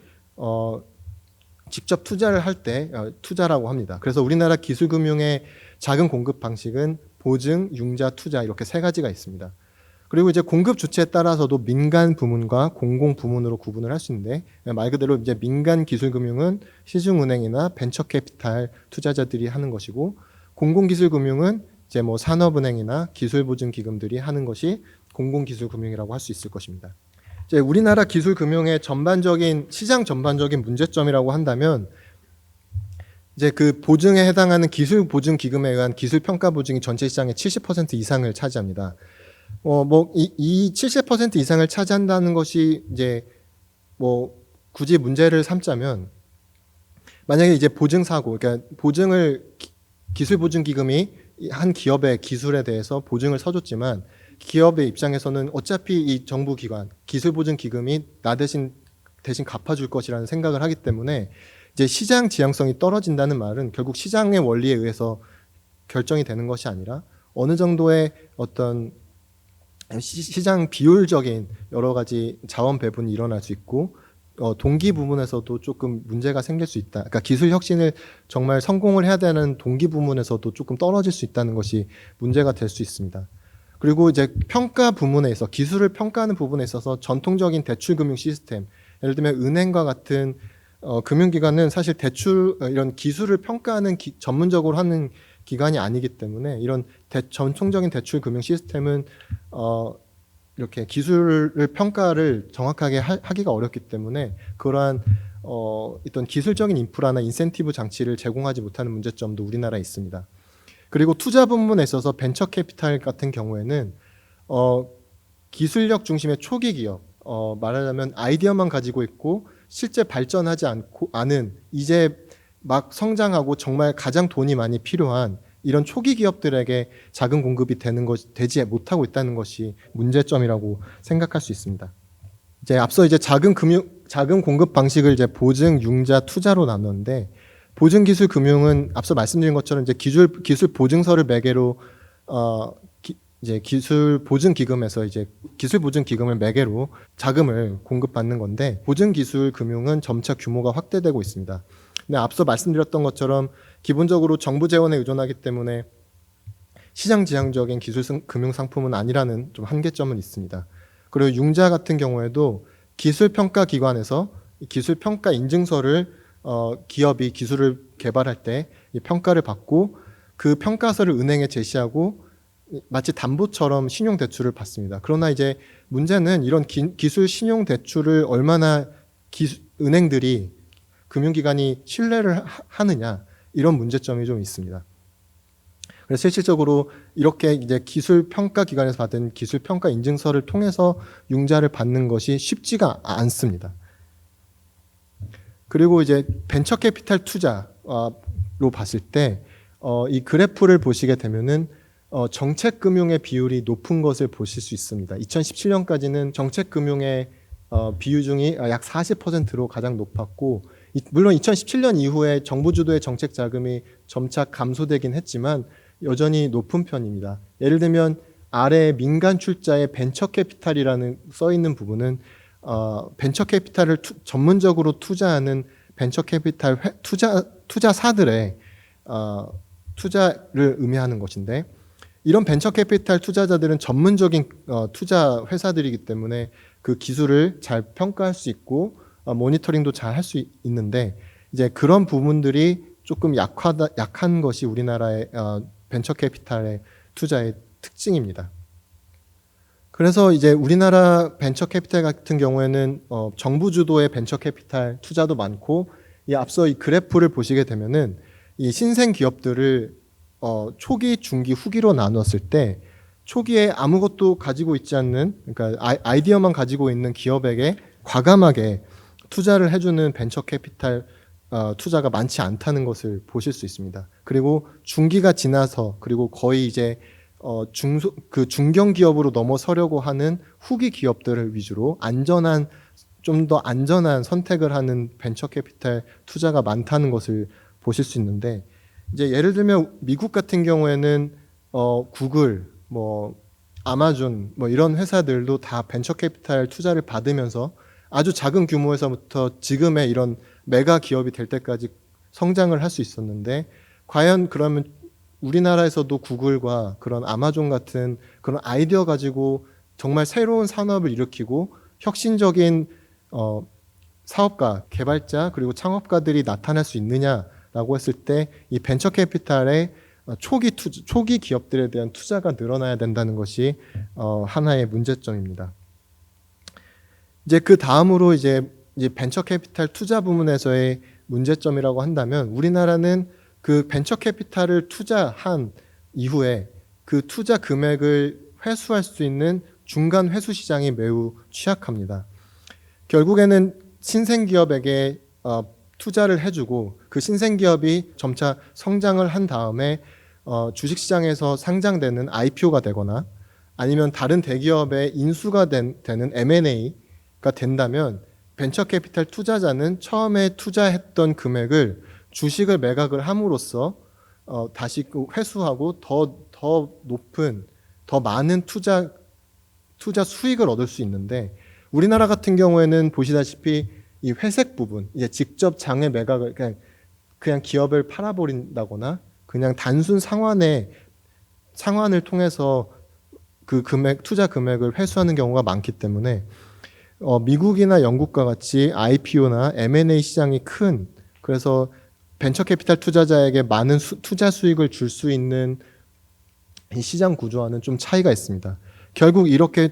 A: 직접 투자를 할 때 투자라고 합니다. 그래서 우리나라 기술금융의 자금 공급 방식은 보증, 융자, 투자 이렇게 세 가지가 있습니다. 그리고 이제 공급 주체에 따라서도 민간 부문과 공공 부문으로 구분을 할 수 있는데 말 그대로 이제 민간 기술금융은 시중은행이나 벤처 캐피탈 투자자들이 하는 것이고 공공기술금융은 이제 뭐 산업은행이나 기술보증기금들이 하는 것이 공공기술금융이라고 할 수 있을 것입니다. 이제 우리나라 기술금융의 시장 전반적인 문제점이라고 한다면 이제 그 보증에 해당하는 기술보증기금에 의한 기술평가 보증이 전체 시장의 70% 이상을 차지합니다. 이 70% 이상을 차지한다는 것이 이제 뭐 굳이 문제를 삼자면 만약에 이제 보증사고, 그러니까 기술보증기금이 한 기업의 기술에 대해서 보증을 서줬지만 기업의 입장에서는 어차피 이 정부 기관, 기술보증기금이 나 대신 갚아줄 것이라는 생각을 하기 때문에 이제 시장 지향성이 떨어진다는 말은 결국 시장의 원리에 의해서 결정이 되는 것이 아니라 어느 정도의 어떤 시장 비율적인 여러 가지 자원 배분이 일어날 수 있고 동기 부문에서도 조금 문제가 생길 수 있다. 그러니까 기술 혁신을 정말 성공을 해야 되는 동기 부문에서도 조금 떨어질 수 있다는 것이 문제가 될 수 있습니다. 그리고 이제 평가 부문에서 기술을 평가하는 부분에 있어서 전통적인 대출 금융 시스템, 예를 들면 은행과 같은 금융기관은 사실 이런 기술을 평가하는 전문적으로 하는 기관이 아니기 때문에 이런 전통적인 대출 금융 시스템은 이렇게 기술을 평가를 정확하게 하기가 어렵기 때문에 그러한 어떤 기술적인 인프라나 인센티브 장치를 제공하지 못하는 문제점도 우리나라에 있습니다. 그리고 투자 부문에 있어서 벤처 캐피탈 같은 경우에는 기술력 중심의 초기 기업, 말하자면 아이디어만 가지고 있고 실제 발전하지 않은 이제 막 성장하고 정말 가장 돈이 많이 필요한 이런 초기 기업들에게 자금 공급이 되지 못하고 있다는 것이 문제점이라고 생각할 수 있습니다. 이제 앞서 이제 자금 공급 방식을 이제 보증, 융자, 투자로 나눴는데 보증 기술 금융은 앞서 말씀드린 것처럼 이제 기술 보증서를 매개로 이제 기술 보증 기금에서 이제 기술 보증 기금을 매개로 자금을 공급받는 건데, 보증 기술 금융은 점차 규모가 확대되고 있습니다. 근데 앞서 말씀드렸던 것처럼 기본적으로 정부 재원에 의존하기 때문에 시장 지향적인 기술 금융 상품은 아니라는 좀 한계점은 있습니다. 그리고 융자 같은 경우에도 기술 평가 기관에서 기술 평가 인증서를 기업이 기술을 개발할 때 이 평가를 받고 그 평가서를 은행에 제시하고 마치 담보처럼 신용 대출을 받습니다. 그러나 이제 문제는 이런 기술 신용 대출을 얼마나 은행들이 금융기관이 신뢰를 하느냐, 이런 문제점이 좀 있습니다. 그래서 실질적으로 이렇게 이제 기술 평가 기관에서 받은 기술 평가 인증서를 통해서 융자를 받는 것이 쉽지가 않습니다. 그리고 이제 벤처 캐피탈 투자로 봤을 때 이 그래프를 보시게 되면은 정책 금융의 비율이 높은 것을 보실 수 있습니다. 2017년까지는 정책 금융의 비율 중이 약 40%로 가장 높았고, 물론 2017년 이후에 정부 주도의 정책 자금이 점차 감소되긴 했지만 여전히 높은 편입니다. 예를 들면 아래 민간 출자의 벤처 캐피탈이라는 써 있는 부분은 벤처 캐피탈을 전문적으로 투자하는 벤처 캐피탈 투자사들의 투자를 의미하는 것인데, 이런 벤처 캐피탈 투자자들은 전문적인 투자 회사들이기 때문에 그 기술을 잘 평가할 수 있고 모니터링도 잘 할 수 있는데, 이제 그런 부분들이 조금 약한 것이 우리나라의 벤처 캐피탈의 투자의 특징입니다. 그래서 이제 우리나라 벤처 캐피탈 같은 경우에는 정부 주도의 벤처 캐피탈 투자도 많고, 이 앞서 이 그래프를 보시게 되면은 이 신생 기업들을 초기, 중기, 후기로 나눴을 때 초기에 아무것도 가지고 있지 않는, 그러니까 아이디어만 가지고 있는 기업에게 과감하게 투자를 해주는 벤처 캐피탈 투자가 많지 않다는 것을 보실 수 있습니다. 그리고 중기가 지나서 그리고 거의 이제 중견 기업으로 넘어서려고 하는 후기 기업들을 위주로 좀 더 안전한 선택을 하는 벤처 캐피탈 투자가 많다는 것을 보실 수 있는데, 이제 예를 들면 미국 같은 경우에는 구글, 아마존 이런 회사들도 다 벤처 캐피탈 투자를 받으면서 아주 작은 규모에서부터 지금의 이런 메가 기업이 될 때까지 성장을 할 수 있었는데, 과연 그러면 우리나라에서도 구글과 그런 아마존 같은 그런 아이디어 가지고 정말 새로운 산업을 일으키고 혁신적인 사업가, 개발자 그리고 창업가들이 나타날 수 있느냐라고 했을 때 이 벤처 캐피탈의 초기 기업들에 대한 투자가 늘어나야 된다는 것이 하나의 문제점입니다. 이제 그 다음으로 이제 벤처 캐피탈 투자 부문에서의 문제점이라고 한다면, 우리나라는 그 벤처 캐피탈을 투자한 이후에 그 투자 금액을 회수할 수 있는 중간 회수 시장이 매우 취약합니다. 결국에는 신생기업에게 투자를 해주고 그 신생기업이 점차 성장을 한 다음에 주식시장에서 상장되는 IPO가 되거나 아니면 다른 대기업의 인수가 되는 M&A가 된다면, 벤처 캐피탈 투자자는 처음에 투자했던 금액을 주식을 매각을 함으로써 다시 회수하고 더 높은, 더 많은 투자 수익을 얻을 수 있는데, 우리나라 같은 경우에는 보시다시피 이 회색 부분, 이제 직접 장외 매각을 그냥 기업을 팔아버린다거나 그냥 단순 상환을 통해서 그 투자 금액을 회수하는 경우가 많기 때문에 미국이나 영국과 같이 IPO나 M&A 시장이 큰, 그래서 벤처 캐피탈 투자자에게 많은 투자 수익을 줄 수 있는 이 시장 구조와는 좀 차이가 있습니다. 결국 이렇게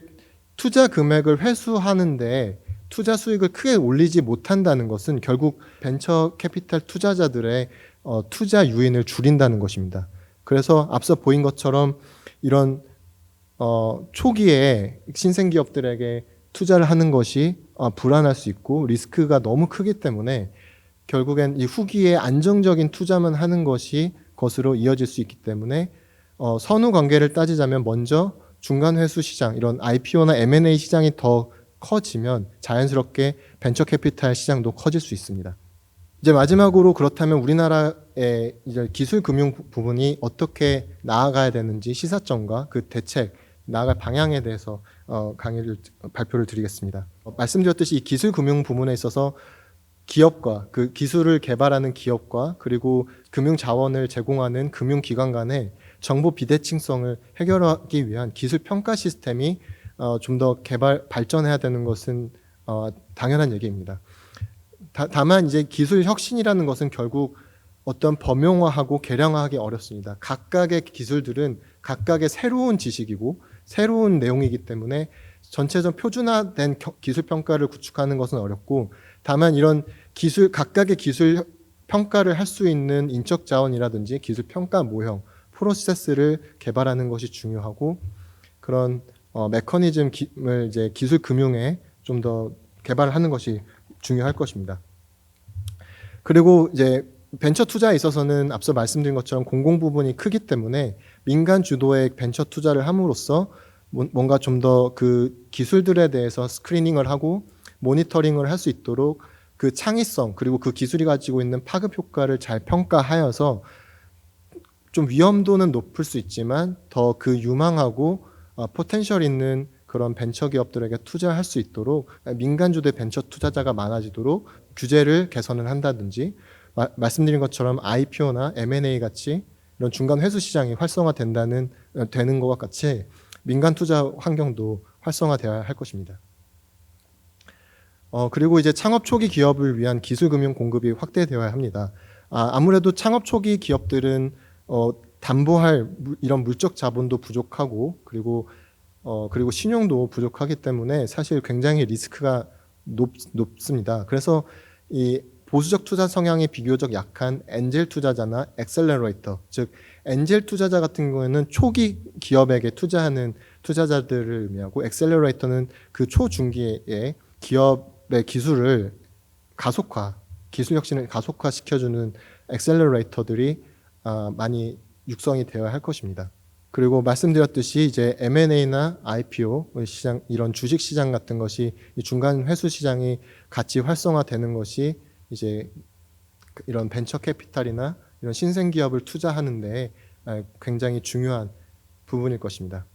A: 투자 금액을 회수하는데 투자 수익을 크게 올리지 못한다는 것은 결국 벤처 캐피탈 투자자들의 투자 유인을 줄인다는 것입니다. 그래서 앞서 보인 것처럼 이런 초기에 신생기업들에게 투자를 하는 것이 불안할 수 있고 리스크가 너무 크기 때문에 결국엔 이 후기에 안정적인 투자만 하는 것으로 이어질 수 있기 때문에 선후 관계를 따지자면 먼저 중간 회수 시장, 이런 IPO나 M&A 시장이 더 커지면 자연스럽게 벤처 캐피탈 시장도 커질 수 있습니다. 이제 마지막으로 그렇다면 우리나라의 이제 기술 금융 부분이 어떻게 나아가야 되는지 시사점과 그 대책 나아갈 방향에 대해서 발표를 드리겠습니다. 말씀드렸듯이 이 기술 금융 부문에 있어서 기업과 그 기술을 개발하는 기업과 그리고 금융 자원을 제공하는 금융기관 간의 정보 비대칭성을 해결하기 위한 기술 평가 시스템이 좀 더 발전해야 되는 것은 당연한 얘기입니다. 다만 이제 기술 혁신이라는 것은 결국 어떤 범용화하고 개량화하기 어렵습니다. 각각의 기술들은 각각의 새로운 지식이고 새로운 내용이기 때문에 전체적 표준화된 기술 평가를 구축하는 것은 어렵고, 다만 이런 각각의 기술 평가를 할 수 있는 인적 자원이라든지 기술 평가 모형, 프로세스를 개발하는 것이 중요하고, 그런 메커니즘을 이제 기술 금융에 좀 더 개발하는 것이 중요할 것입니다. 그리고 이제 벤처 투자에 있어서는 앞서 말씀드린 것처럼 공공 부분이 크기 때문에 민간 주도의 벤처 투자를 함으로써 뭔가 좀 더 그 기술들에 대해서 스크리닝을 하고 모니터링을 할 수 있도록 그 창의성 그리고 그 기술이 가지고 있는 파급 효과를 잘 평가하여서 좀 위험도는 높을 수 있지만 더 그 유망하고 포텐셜 있는 그런 벤처 기업들에게 투자할 수 있도록 민간 주도의 벤처 투자자가 많아지도록 규제를 개선을 한다든지, 말씀드린 것처럼 IPO나 M&A 같이 이런 중간 회수 시장이 되는 것과 같이 민간 투자 환경도 활성화되어야 할 것입니다. 그리고 이제 창업 초기 기업을 위한 기술 금융 공급이 확대되어야 합니다. 아무래도 창업 초기 기업들은 담보할 이런 물적 자본도 부족하고 그리고 신용도 부족하기 때문에 사실 굉장히 리스크가 높습니다. 그래서 이 보수적 투자 성향이 비교적 약한 엔젤 투자자나 엑셀러레이터, 즉 엔젤 투자자 같은 경우에는 초기 기업에게 투자하는 투자자들을 의미하고, 엑셀러레이터는 그 초중기에 기업의 기술 혁신을 가속화시켜주는 엑셀러레이터들이 많이 육성이 되어야 할 것입니다. 그리고 말씀드렸듯이 이제 M&A나 IPO 시장, 이런 주식 시장 같은 것이 중간 회수 시장이 같이 활성화되는 것이 이제 이런 벤처 캐피탈이나 이런 신생 기업을 투자하는데 굉장히 중요한 부분일 것입니다.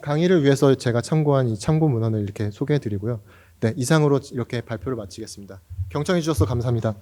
A: 강의를 위해서 제가 참고한 이 참고 문헌을 이렇게 소개해 드리고요. 네, 이상으로 이렇게 발표를 마치겠습니다. 경청해 주셔서 감사합니다.